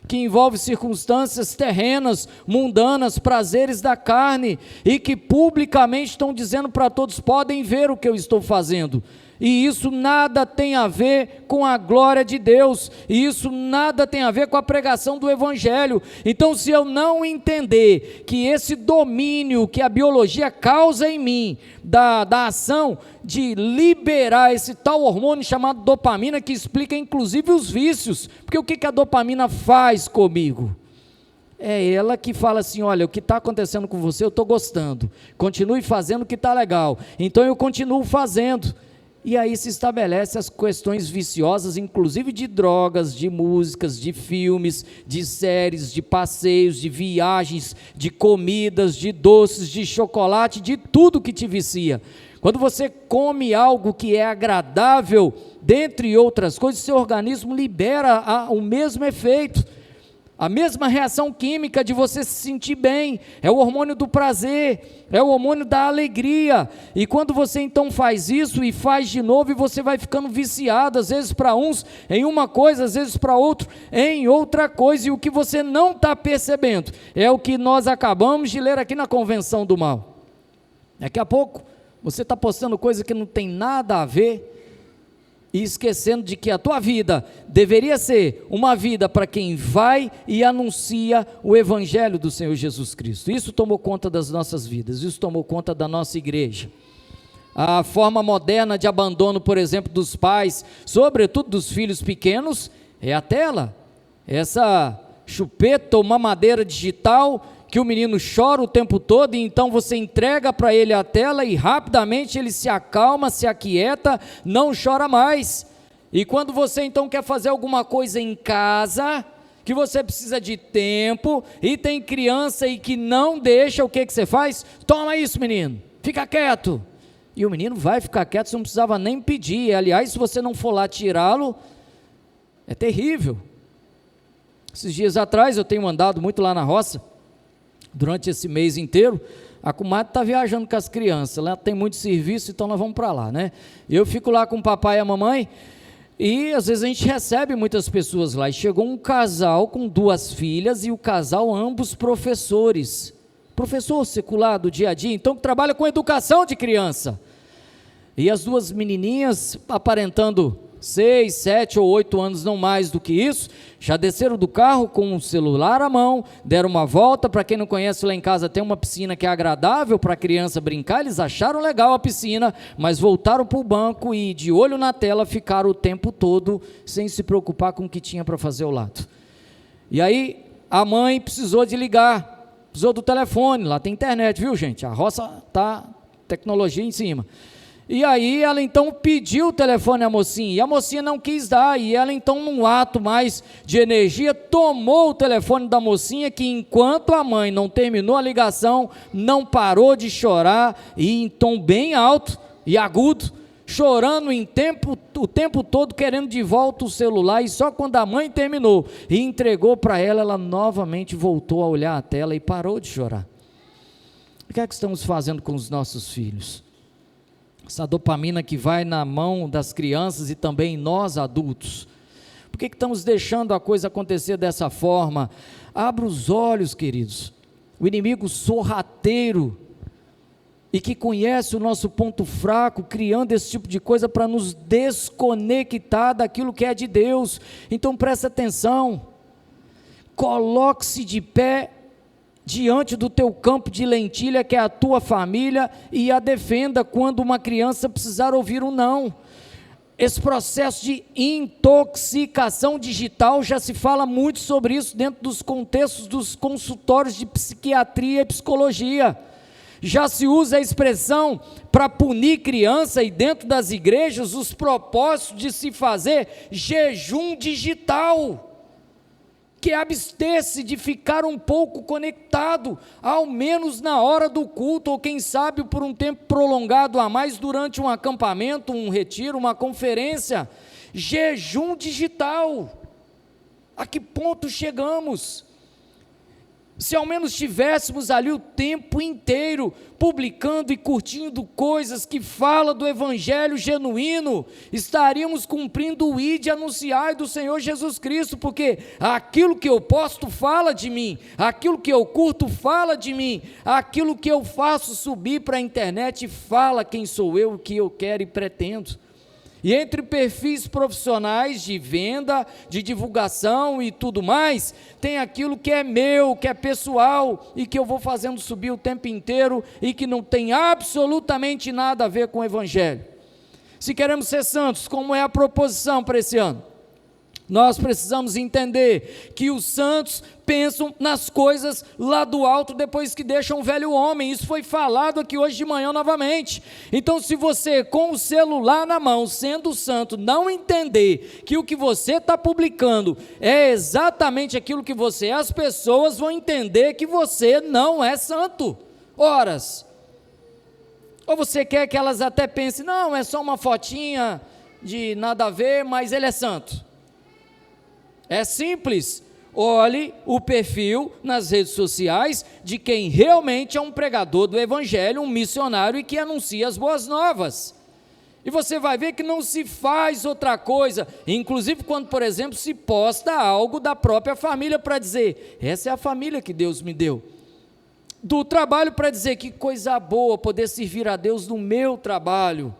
que envolve circunstâncias terrenas, mundanas, prazeres da carne, e que publicamente estão dizendo para todos: podem ver o que eu estou fazendo. E isso nada tem a ver com a glória de Deus, e isso nada tem a ver com a pregação do Evangelho. Então, se eu não entender que esse domínio que a biologia causa em mim, da ação de liberar esse tal hormônio chamado dopamina, que explica inclusive os vícios, porque o que a dopamina faz comigo? É ela que fala assim: olha, o que está acontecendo com você eu estou gostando, continue fazendo o que está legal, então eu continuo fazendo. E aí se estabelece as questões viciosas, inclusive de drogas, de músicas, de filmes, de séries, de passeios, de viagens, de comidas, de doces, de chocolate, de tudo que te vicia. Quando você come algo que é agradável, dentre outras coisas, seu organismo libera o mesmo efeito, a mesma reação química de você se sentir bem. É o hormônio do prazer, é o hormônio da alegria. E quando você então faz isso e faz de novo, e você vai ficando viciado, às vezes para uns em uma coisa, às vezes para outro em outra coisa, e o que você não está percebendo é o que nós acabamos de ler aqui na Convenção do Mal. Daqui a pouco você está postando coisa que não tem nada a ver, e esquecendo de que a tua vida deveria ser uma vida para quem vai e anuncia o Evangelho do Senhor Jesus Cristo. Isso tomou conta das nossas vidas, isso tomou conta da nossa igreja. A forma moderna de abandono, por exemplo, dos pais, sobretudo dos filhos pequenos, é a tela, essa chupeta ou mamadeira digital, que o menino chora o tempo todo, e então você entrega para ele a tela e rapidamente ele se acalma, se aquieta, não chora mais. E quando você então quer fazer alguma coisa em casa, que você precisa de tempo, e tem criança e que não deixa, o que você faz? Toma isso, menino, fica quieto. E o menino vai ficar quieto, você não precisava nem pedir. Aliás, se você não for lá tirá-lo, é terrível. Esses dias atrás eu tenho andado muito lá na roça, durante esse mês inteiro. A comadre está viajando com as crianças, lá tem muito serviço, então nós vamos para lá, né? Eu fico lá com o papai e a mamãe, e às vezes a gente recebe muitas pessoas lá, e chegou um casal com 2 filhas, e o casal ambos professor secular do dia a dia, então que trabalha com educação de criança, e as 2 menininhas aparentando 6, 7 ou 8 anos, não mais do que isso, já desceram do carro com o celular à mão, deram uma volta. Para quem não conhece, lá em casa tem uma piscina que é agradável para a criança brincar, eles acharam legal a piscina, mas voltaram para o banco e de olho na tela ficaram o tempo todo, sem se preocupar com o que tinha para fazer ao lado. E aí a mãe precisou de ligar, precisou do telefone, lá tem internet, viu gente, a roça está tecnologia em cima. E aí ela então pediu o telefone à mocinha, e a mocinha não quis dar, e ela então, num ato mais de energia, tomou o telefone da mocinha, que enquanto a mãe não terminou a ligação, não parou de chorar, e em tom bem alto e agudo, chorando o tempo todo, querendo de volta o celular, e só quando a mãe terminou e entregou para ela, ela novamente voltou a olhar a tela e parou de chorar. O que é que estamos fazendo com os nossos filhos? Essa dopamina que vai na mão das crianças e também nós adultos. Por que estamos deixando a coisa acontecer dessa forma? Abra os olhos, queridos. O inimigo sorrateiro e que conhece o nosso ponto fraco, criando esse tipo de coisa para nos desconectar daquilo que é de Deus. Então presta atenção, coloque-se de pé diante do teu campo de lentilha, que é a tua família, e a defenda quando uma criança precisar ouvir um não. Esse processo de intoxicação digital, já se fala muito sobre isso dentro dos contextos dos consultórios de psiquiatria e psicologia. Já se usa a expressão para punir criança, e dentro das igrejas os propósitos de se fazer jejum digital, que é abster-se de ficar um pouco conectado, ao menos na hora do culto, ou quem sabe por um tempo prolongado a mais, durante um acampamento, um retiro, uma conferência. Jejum digital. A que ponto chegamos? Se ao menos tivéssemos ali o tempo inteiro publicando e curtindo coisas que falam do evangelho genuíno, estaríamos cumprindo o ide anunciar do Senhor Jesus Cristo, porque aquilo que eu posto fala de mim, aquilo que eu curto fala de mim, aquilo que eu faço subir para a internet fala quem sou eu, o que eu quero e pretendo. E entre perfis profissionais de venda, de divulgação e tudo mais, tem aquilo que é meu, que é pessoal e que eu vou fazendo subir o tempo inteiro e que não tem absolutamente nada a ver com o evangelho. Se queremos ser santos, como é a proposição para esse ano? Nós precisamos entender que os santos pensam nas coisas lá do alto depois que deixam o velho homem. Isso foi falado aqui hoje de manhã novamente. Então, se você com o celular na mão, sendo santo, não entender que o que você está publicando é exatamente aquilo que você é, as pessoas vão entender que você não é santo. Horas. Ou você quer que elas até pensem, não, é só uma fotinha de nada a ver, mas ele é santo. É simples, olhe o perfil nas redes sociais de quem realmente é um pregador do evangelho, um missionário e que anuncia as boas novas. E você vai ver que não se faz outra coisa, inclusive quando, por exemplo, se posta algo da própria família para dizer, essa é a família que Deus me deu. Do trabalho para dizer, que coisa boa poder servir a Deus no meu trabalho.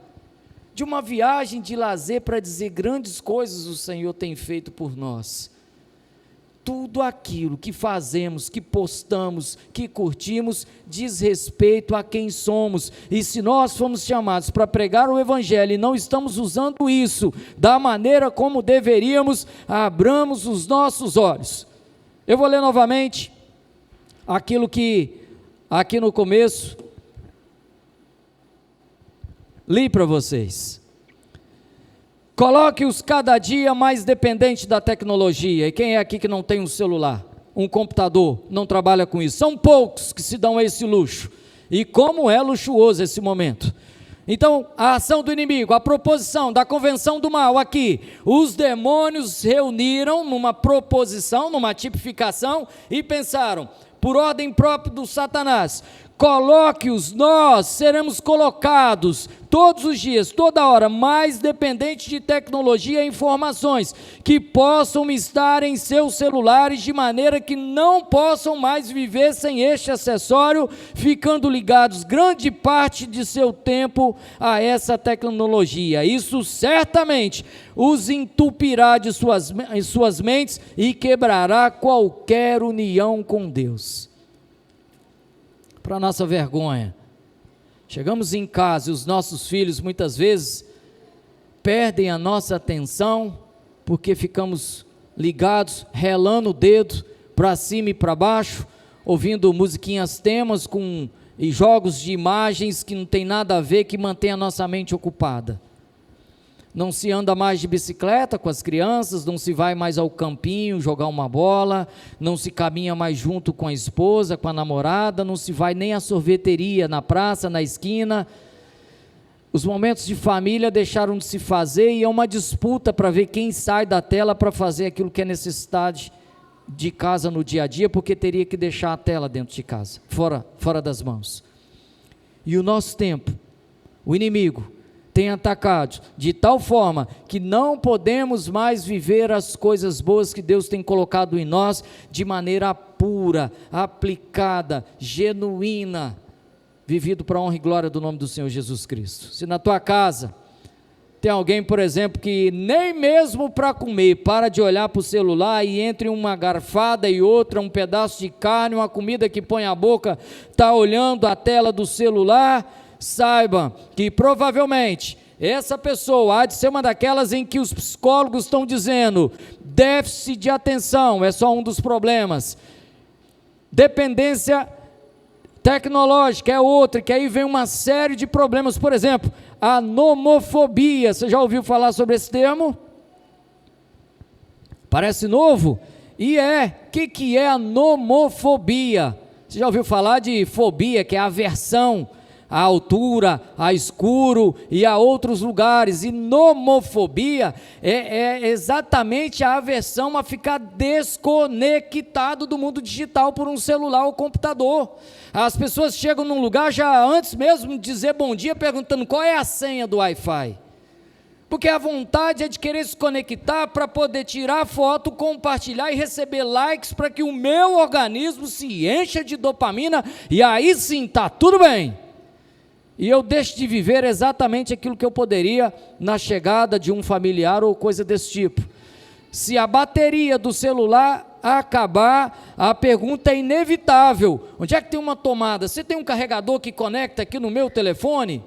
De uma viagem de lazer para dizer, grandes coisas o Senhor tem feito por nós. Tudo aquilo que fazemos, que postamos, que curtimos, diz respeito a quem somos. E se nós fomos chamados para pregar o evangelho e não estamos usando isso da maneira como deveríamos, abramos os nossos olhos. Eu vou ler novamente aquilo que aqui no começo li para vocês. Coloque-os cada dia mais dependentes da tecnologia. E quem é aqui que não tem um celular, um computador, não trabalha com isso? São poucos que se dão a esse luxo. E como é luxuoso esse momento. Então, a ação do inimigo, a proposição da convenção do mal aqui, os demônios se reuniram numa proposição, numa tipificação e pensaram, por ordem própria do Satanás, coloque-os, nós seremos colocados todos os dias, toda hora, mais dependentes de tecnologia e informações, que possam estar em seus celulares de maneira que não possam mais viver sem este acessório, ficando ligados grande parte de seu tempo a essa tecnologia. Isso certamente os entupirá de suas mentes e quebrará qualquer união com Deus. Para nossa vergonha, chegamos em casa e os nossos filhos muitas vezes perdem a nossa atenção porque ficamos ligados, relando o dedo para cima e para baixo, ouvindo musiquinhas temas e jogos de imagens que não tem nada a ver, que mantém a nossa mente ocupada. Não se anda mais de bicicleta com as crianças, não se vai mais ao campinho jogar uma bola, não se caminha mais junto com a esposa, com a namorada, não se vai nem à sorveteria, na praça, na esquina. Os momentos de família deixaram de se fazer e é uma disputa para ver quem sai da tela para fazer aquilo que é necessidade de casa no dia a dia, porque teria que deixar a tela dentro de casa, fora das mãos. E o nosso tempo, o inimigo tem atacado de tal forma que não podemos mais viver as coisas boas que Deus tem colocado em nós de maneira pura, aplicada, genuína, vivido para a honra e glória do nome do Senhor Jesus Cristo. Se na tua casa tem alguém, por exemplo, que nem mesmo para comer para de olhar para o celular e entre uma garfada e outra, um pedaço de carne, uma comida que põe a boca, está olhando a tela do celular, saiba que provavelmente essa pessoa há de ser uma daquelas em que os psicólogos estão dizendo, déficit de atenção é só um dos problemas, dependência tecnológica é outra, que aí vem uma série de problemas, por exemplo, a nomofobia. Você já ouviu falar sobre esse termo? Parece novo? E o que é a nomofobia? Você já ouviu falar de fobia, que é aversão à altura, a escuro e a outros lugares. E nomofobia é exatamente a aversão a ficar desconectado do mundo digital por um celular ou computador. As pessoas chegam num lugar já antes mesmo de dizer bom dia, perguntando qual é a senha do Wi-Fi. Porque a vontade é de querer se conectar para poder tirar foto, compartilhar e receber likes para que o meu organismo se encha de dopamina e aí sim está tudo bem. E eu deixo de viver exatamente aquilo que eu poderia na chegada de um familiar ou coisa desse tipo. Se a bateria do celular acabar, a pergunta é inevitável: onde é que tem uma tomada? Você tem um carregador que conecta aqui no meu telefone?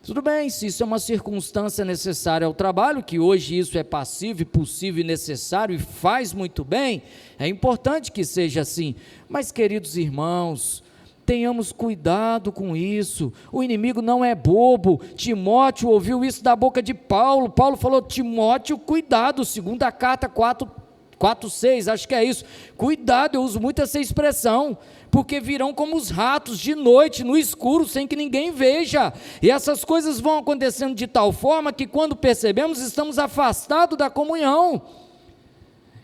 Tudo bem, se isso é uma circunstância necessária ao trabalho, que hoje isso é passível, possível e necessário e faz muito bem, é importante que seja assim. Mas, queridos irmãos, tenhamos cuidado com isso. O inimigo não é bobo. Timóteo ouviu isso da boca de Paulo. Paulo falou: Timóteo, cuidado, segunda carta 4:6, acho que é isso. Cuidado, eu uso muito essa expressão, porque virão como os ratos de noite, no escuro, sem que ninguém veja. E essas coisas vão acontecendo de tal forma que quando percebemos, estamos afastados da comunhão.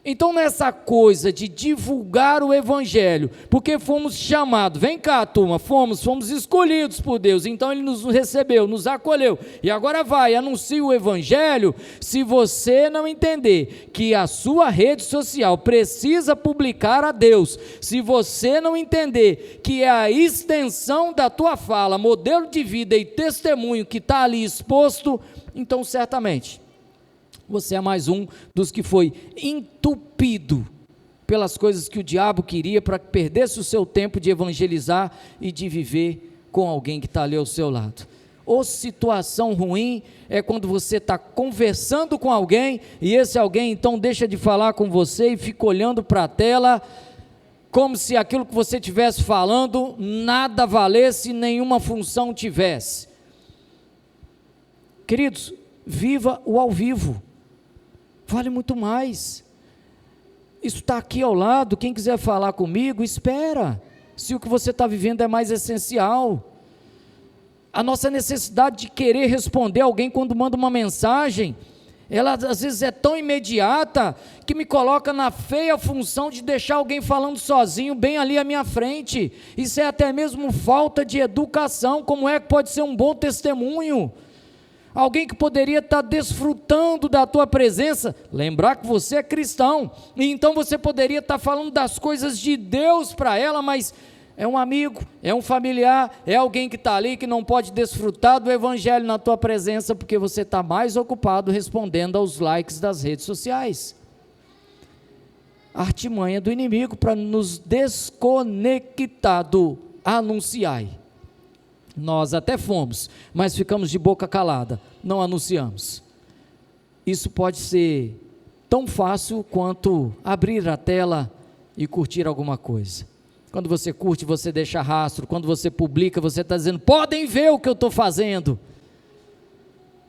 Então, nessa coisa de divulgar o Evangelho, porque fomos chamados, vem cá turma, fomos escolhidos por Deus, então Ele nos recebeu, nos acolheu, e agora vai, anuncia o Evangelho. Se você não entender que a sua rede social precisa publicar a Deus, se você não entender que é a extensão da tua fala, modelo de vida e testemunho que está ali exposto, então certamente você é mais um dos que foi entupido pelas coisas que o diabo queria para que perdesse o seu tempo de evangelizar e de viver com alguém que está ali ao seu lado. Ou situação ruim é quando você está conversando com alguém e esse alguém então deixa de falar com você e fica olhando para a tela como se aquilo que você estivesse falando nada valesse, nenhuma função tivesse. Queridos, viva o ao vivo. Vale muito mais. Isso está aqui ao lado, quem quiser falar comigo, espera, se o que você está vivendo é mais essencial. A nossa necessidade de querer responder alguém quando manda uma mensagem, ela às vezes é tão imediata, que me coloca na feia função de deixar alguém falando sozinho, bem ali à minha frente. Isso é até mesmo falta de educação. Como é que pode ser um bom testemunho? Alguém que poderia estar desfrutando da tua presença, lembrar que você é cristão, e então você poderia estar falando das coisas de Deus para ela, mas é um amigo, é um familiar, é alguém que está ali que não pode desfrutar do Evangelho na tua presença, porque você está mais ocupado respondendo aos likes das redes sociais. A artimanha do inimigo para nos desconectar do anunciai. Nós até fomos, mas ficamos de boca calada, não anunciamos. Isso pode ser tão fácil quanto abrir a tela e curtir alguma coisa. Quando você curte, você deixa rastro. Quando você publica, você está dizendo: podem ver o que eu estou fazendo.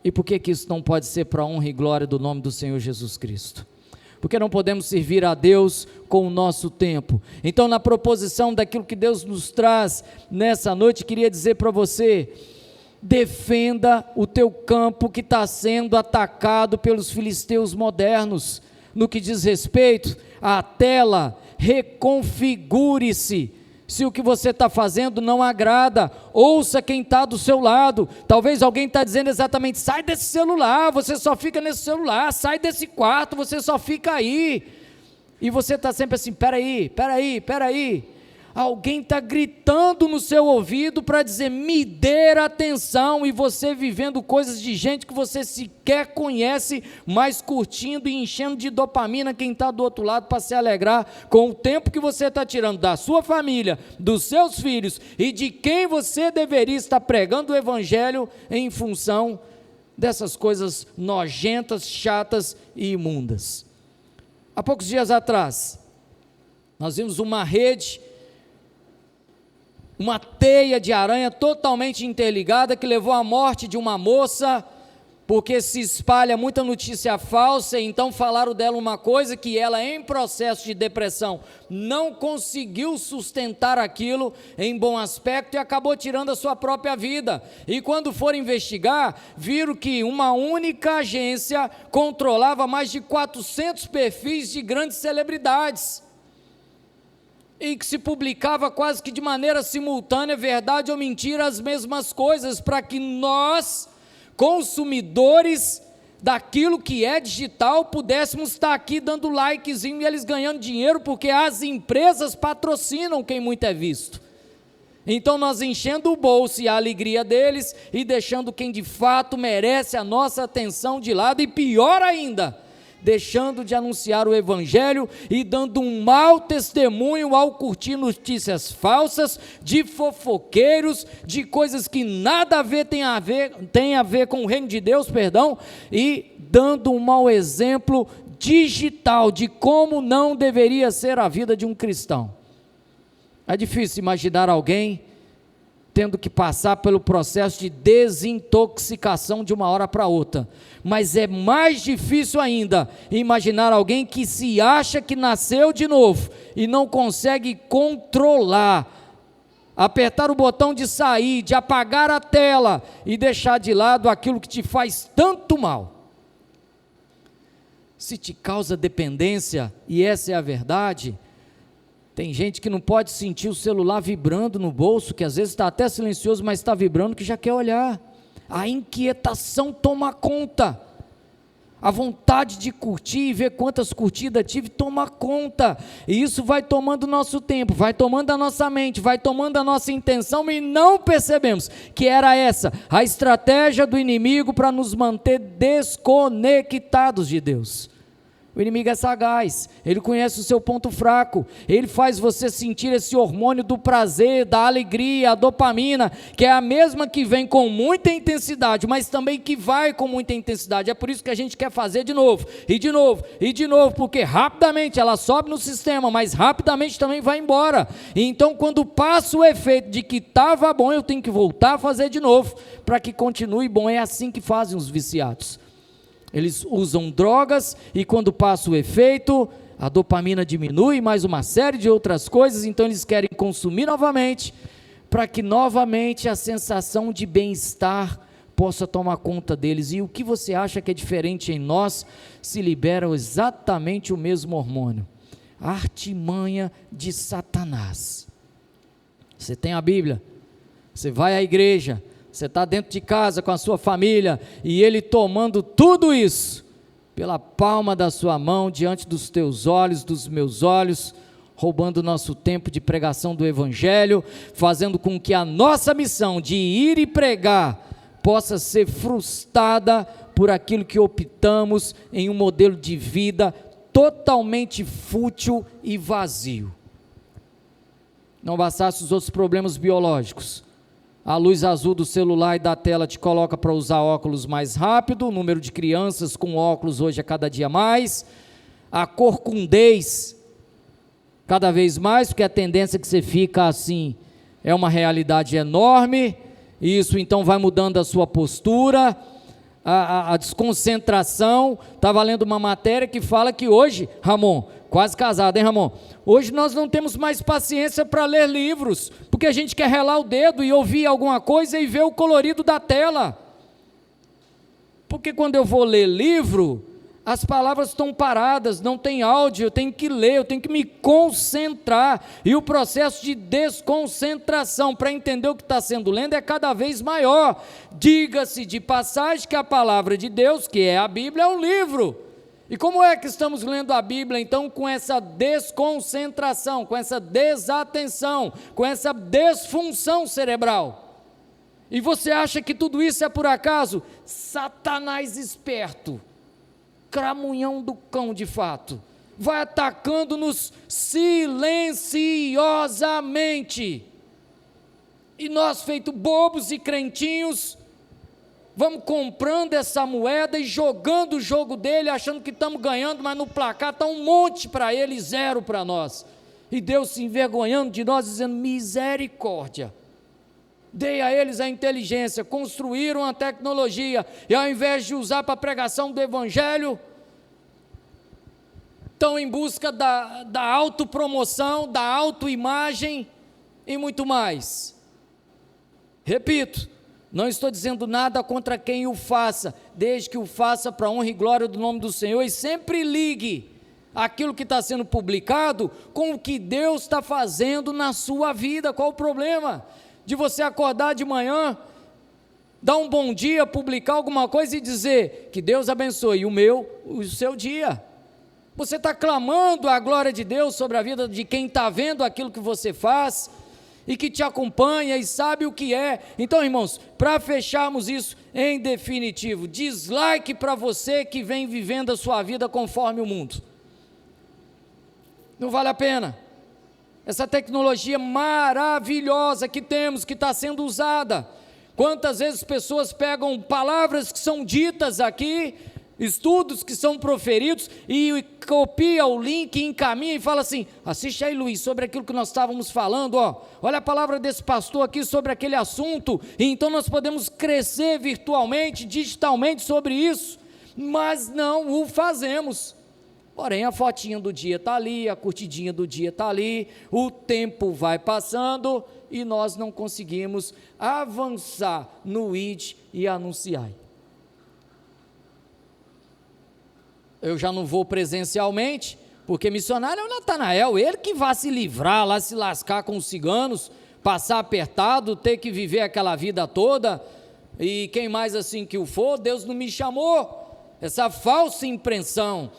E por que isso não pode ser para a honra e glória do nome do Senhor Jesus Cristo? Porque não podemos servir a Deus com o nosso tempo. Então, na proposição daquilo que Deus nos traz nessa noite, queria dizer para você: defenda o teu campo que está sendo atacado pelos filisteus modernos. No que diz respeito à tela, reconfigure-se. Se o que você está fazendo não agrada, ouça quem está do seu lado. Talvez alguém está dizendo exatamente: sai desse celular, você só fica nesse celular, sai desse quarto, você só fica aí. E você está sempre assim: peraí. Alguém está gritando no seu ouvido para dizer: me dê atenção, e você vivendo coisas de gente que você sequer conhece, mas curtindo e enchendo de dopamina quem está do outro lado para se alegrar com o tempo que você está tirando da sua família, dos seus filhos e de quem você deveria estar pregando o Evangelho em função dessas coisas nojentas, chatas e imundas. Há poucos dias atrás, nós vimos uma rede, uma teia de aranha totalmente interligada que levou à morte de uma moça porque se espalha muita notícia falsa, então falaram dela uma coisa que ela, em processo de depressão, não conseguiu sustentar aquilo em bom aspecto e acabou tirando a sua própria vida. E quando foram investigar, viram que uma única agência controlava mais de 400 perfis de grandes celebridades, e que se publicava quase que de maneira simultânea, verdade ou mentira, as mesmas coisas, para que nós, consumidores daquilo que é digital, pudéssemos estar aqui dando likezinho e eles ganhando dinheiro, porque as empresas patrocinam quem muito é visto. Então nós enchendo o bolso e a alegria deles e deixando quem de fato merece a nossa atenção de lado, e pior ainda, deixando de anunciar o evangelho e dando um mau testemunho ao curtir notícias falsas, de fofoqueiros, de coisas que nada a ver tem a ver com o reino de Deus, e dando um mau exemplo digital de como não deveria ser a vida de um cristão. É difícil imaginar alguém tendo que passar pelo processo de desintoxicação de uma hora para outra, mas é mais difícil ainda imaginar alguém que se acha que nasceu de novo e não consegue controlar, apertar o botão de sair, de apagar a tela e deixar de lado aquilo que te faz tanto mal. Se te causa dependência, e essa é a verdade, tem gente que não pode sentir o celular vibrando no bolso, que às vezes está até silencioso, mas está vibrando, que já quer olhar. A inquietação toma conta. A vontade de curtir e ver quantas curtidas tive toma conta. E isso vai tomando o nosso tempo, vai tomando a nossa mente, vai tomando a nossa intenção, e não percebemos que era essa a estratégia do inimigo para nos manter desconectados de Deus. O inimigo é sagaz, ele conhece o seu ponto fraco, ele faz você sentir esse hormônio do prazer, da alegria, a dopamina, que é a mesma que vem com muita intensidade, mas também que vai com muita intensidade. É por isso que a gente quer fazer de novo, e de novo, e de novo, porque rapidamente ela sobe no sistema, mas rapidamente também vai embora. E então quando passa o efeito de que estava bom, eu tenho que voltar a fazer de novo, para que continue bom. É assim que fazem os viciados. Eles usam drogas e quando passa o efeito, a dopamina diminui, mais uma série de outras coisas, então eles querem consumir novamente, para que novamente a sensação de bem-estar possa tomar conta deles. E o que você acha que é diferente em nós, se libera exatamente o mesmo hormônio, a artimanha de Satanás. Você tem a Bíblia, você vai à igreja, você está dentro de casa com a sua família, e ele tomando tudo isso pela palma da sua mão, diante dos teus olhos, dos meus olhos, roubando o nosso tempo de pregação do evangelho, fazendo com que a nossa missão de ir e pregar possa ser frustrada por aquilo que optamos em um modelo de vida totalmente fútil e vazio. Não bastasse os outros problemas biológicos, a luz azul do celular e da tela te coloca para usar óculos mais rápido, o número de crianças com óculos hoje é cada dia mais, a corcundez cada vez mais, porque a tendência que você fica assim é uma realidade enorme, e isso então vai mudando a sua postura, a desconcentração. Estava lendo uma matéria que fala que hoje, Ramon, quase casado, hein, Ramon? Hoje nós não temos mais paciência para ler livros, porque a gente quer relar o dedo e ouvir alguma coisa e ver o colorido da tela. Porque quando eu vou ler livro, as palavras estão paradas, não tem áudio, eu tenho que ler, eu tenho que me concentrar, e o processo de desconcentração para entender o que está sendo lendo é cada vez maior. Diga-se de passagem que a palavra de Deus, que é a Bíblia, é um livro. E como é que estamos lendo a Bíblia, então, com essa desconcentração, com essa desatenção, com essa desfunção cerebral? E você acha que tudo isso é por acaso? Satanás esperto, cramunhão do cão de fato, vai atacando-nos silenciosamente. E nós, feito bobos e crentinhos, vamos comprando essa moeda e jogando o jogo dele, achando que estamos ganhando, mas no placar está um monte para ele e 0 para nós. E Deus se envergonhando de nós, dizendo: misericórdia. Dei a eles a inteligência, construíram a tecnologia, e ao invés de usar para a pregação do Evangelho, estão em busca da autopromoção, da autoimagem e muito mais. Repito, não estou dizendo nada contra quem o faça, desde que o faça para a honra e glória do nome do Senhor, e sempre ligue aquilo que está sendo publicado com o que Deus está fazendo na sua vida. Qual o problema de você acordar de manhã, dar um bom dia, publicar alguma coisa e dizer que Deus abençoe o seu dia? Você está clamando a glória de Deus sobre a vida de quem está vendo aquilo que você faz e que te acompanha e sabe o que é. Então, irmãos, para fecharmos isso em definitivo, dislike para você que vem vivendo a sua vida conforme o mundo. Não vale a pena. Essa tecnologia maravilhosa que temos, que está sendo usada. Quantas vezes pessoas pegam palavras que são ditas aqui, estudos que são proferidos, e copia o link, encaminha e fala assim: assiste aí, Luiz, sobre aquilo que nós estávamos falando, olha a palavra desse pastor aqui sobre aquele assunto, e então nós podemos crescer virtualmente, digitalmente sobre isso, mas não o fazemos. Porém, a fotinha do dia está ali, a curtidinha do dia está ali, o tempo vai passando e nós não conseguimos avançar no ide e anunciar. Eu já não vou presencialmente, porque missionário é o Natanael, ele que vai se livrar lá, se lascar com os ciganos, passar apertado, ter que viver aquela vida toda, e quem mais assim que o for, Deus não me chamou. Essa falsa impressão.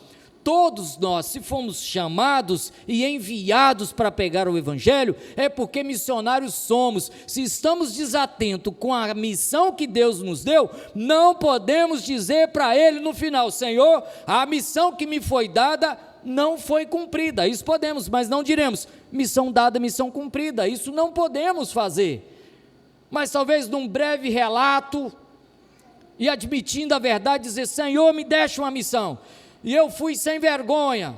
Todos nós, se fomos chamados e enviados para pegar o Evangelho, é porque missionários somos. Se estamos desatentos com a missão que Deus nos deu, não podemos dizer para Ele no final: Senhor, a missão que me foi dada não foi cumprida. Isso podemos, mas não diremos: missão dada, missão cumprida. Isso não podemos fazer. Mas talvez num breve relato, e admitindo a verdade, dizer: Senhor, me deixa uma missão. E eu fui sem vergonha,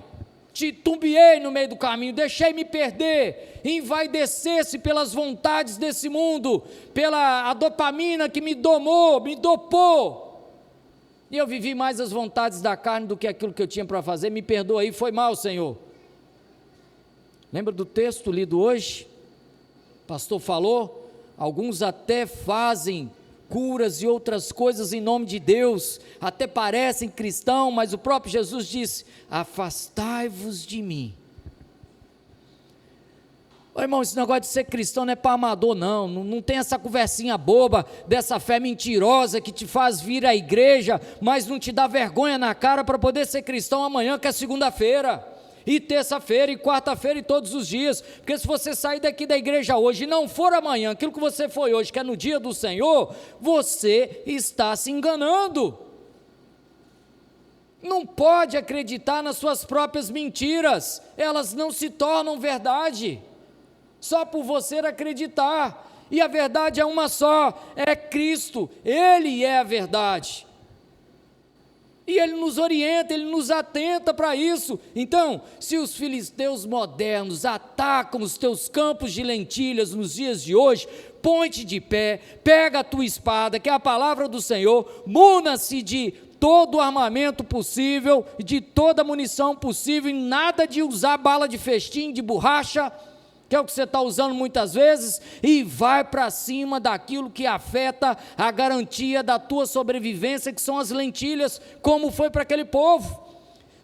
titubeei no meio do caminho, deixei me perder, envaidecesse pelas vontades desse mundo, pela a dopamina que me domou, me dopou, e eu vivi mais as vontades da carne do que aquilo que eu tinha para fazer. Me perdoa aí, foi mal, Senhor. Lembra do texto lido hoje? O pastor falou, alguns até fazem curas e outras coisas em nome de Deus, até parecem cristãos, mas o próprio Jesus disse: afastai-vos de mim. Ô irmão, esse negócio de ser cristão não é para amador, não tem essa conversinha boba, dessa fé mentirosa que te faz vir à igreja, mas não te dá vergonha na cara para poder ser cristão amanhã, que é segunda-feira, e terça-feira, e quarta-feira, e todos os dias. Porque se você sair daqui da igreja hoje e não for amanhã aquilo que você foi hoje, que é no dia do Senhor, você está se enganando. Não pode acreditar nas suas próprias mentiras, elas não se tornam verdade, só por você acreditar, e a verdade é uma só, é Cristo, Ele é a verdade. E Ele nos orienta, Ele nos atenta para isso. Então, se os filisteus modernos atacam os teus campos de lentilhas nos dias de hoje, põe-te de pé, pega a tua espada, que é a palavra do Senhor, muna-se de todo o armamento possível, de toda a munição possível, e nada de usar bala de festim, de borracha, que é o que você está usando muitas vezes, e vai para cima daquilo que afeta a garantia da tua sobrevivência, que são as lentilhas, como foi para aquele povo.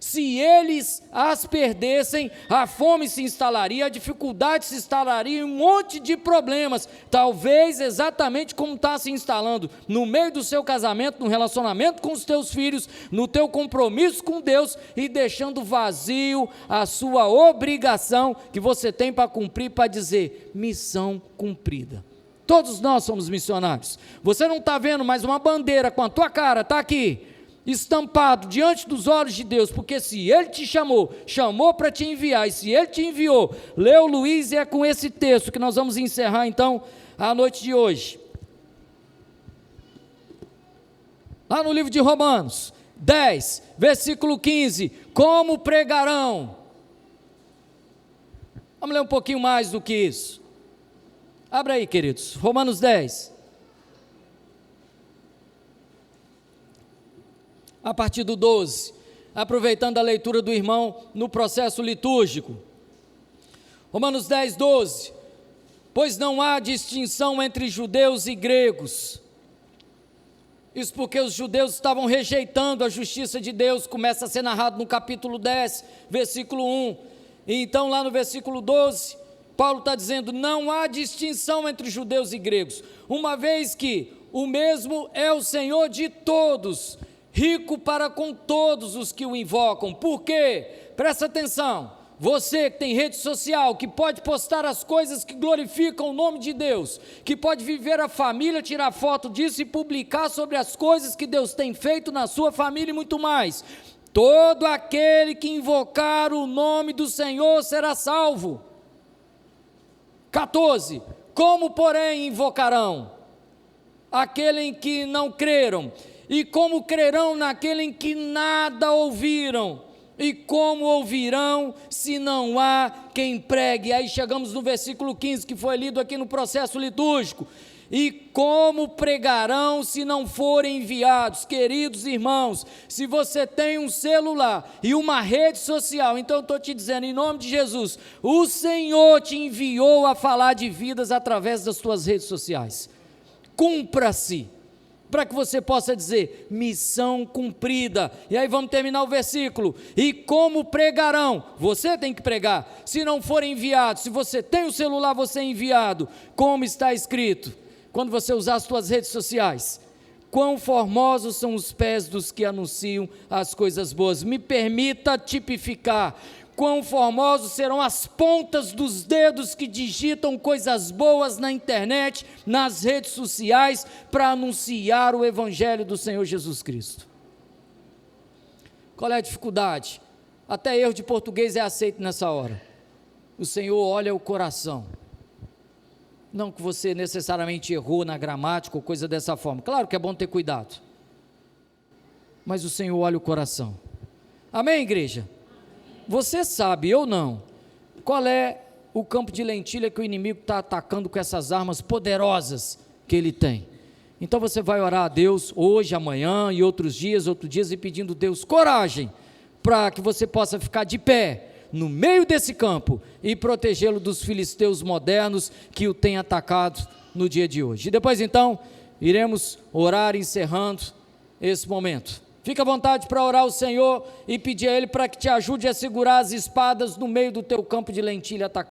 Se eles as perdessem, a fome se instalaria, a dificuldade se instalaria, um monte de problemas, talvez exatamente como está se instalando no meio do seu casamento, no relacionamento com os teus filhos, no teu compromisso com Deus, e deixando vazio a sua obrigação que você tem para cumprir, para dizer: missão cumprida. Todos nós somos missionários. Você não está vendo mais uma bandeira com a tua cara, está aqui, estampado diante dos olhos de Deus, porque se Ele te chamou para te enviar, e se Ele te enviou, leu Luiz, e é com esse texto que nós vamos encerrar então a noite de hoje, lá no livro de Romanos 10, versículo 15, como pregarão? Vamos ler um pouquinho mais do que isso. Abra aí, queridos, Romanos 10. A partir do 12, aproveitando a leitura do irmão no processo litúrgico. Romanos 10, 12. Pois não há distinção entre judeus e gregos. Isso porque os judeus estavam rejeitando a justiça de Deus, começa a ser narrado no capítulo 10, versículo 1. E então lá no versículo 12, Paulo está dizendo, não há distinção entre judeus e gregos, uma vez que o mesmo é o Senhor de todos, rico para com todos os que o invocam. Por quê? Presta atenção, você que tem rede social, que pode postar as coisas que glorificam o nome de Deus, que pode viver a família, tirar foto disso e publicar sobre as coisas que Deus tem feito na sua família e muito mais. Todo aquele que invocar o nome do Senhor será salvo. 14. Como, porém, invocarão? Aquele em que não creram. E como crerão naquele em que nada ouviram? E como ouvirão se não há quem pregue? Aí chegamos no versículo 15, que foi lido aqui no processo litúrgico. E como pregarão se não forem enviados? Queridos irmãos, se você tem um celular e uma rede social, então eu estou te dizendo, em nome de Jesus, o Senhor te enviou a falar de vidas através das suas redes sociais. Cumpra-se, para que você possa dizer, missão cumprida. E aí vamos terminar o versículo. E como pregarão? Você tem que pregar, se não forem enviados. Se você tem o celular, você é enviado, como está escrito. Quando você usar as suas redes sociais, quão formosos são os pés dos que anunciam as coisas boas. Me permita tipificar, quão formosos serão as pontas dos dedos que digitam coisas boas na internet, nas redes sociais, para anunciar o evangelho do Senhor Jesus Cristo. Qual é a dificuldade? Até erro de português é aceito nessa hora. O Senhor olha o coração. Não que você necessariamente errou na gramática ou coisa dessa forma. Claro que é bom ter cuidado. Mas o Senhor olha o coração. Amém, igreja? Você sabe, eu não, qual é o campo de lentilha que o inimigo está atacando com essas armas poderosas que ele tem. Então você vai orar a Deus hoje, amanhã e outros dias e pedindo a Deus coragem para que você possa ficar de pé no meio desse campo e protegê-lo dos filisteus modernos que o têm atacado no dia de hoje. E depois então, iremos orar encerrando esse momento. Fica à vontade para orar ao Senhor e pedir a Ele para que te ajude a segurar as espadas no meio do teu campo de lentilha atacado.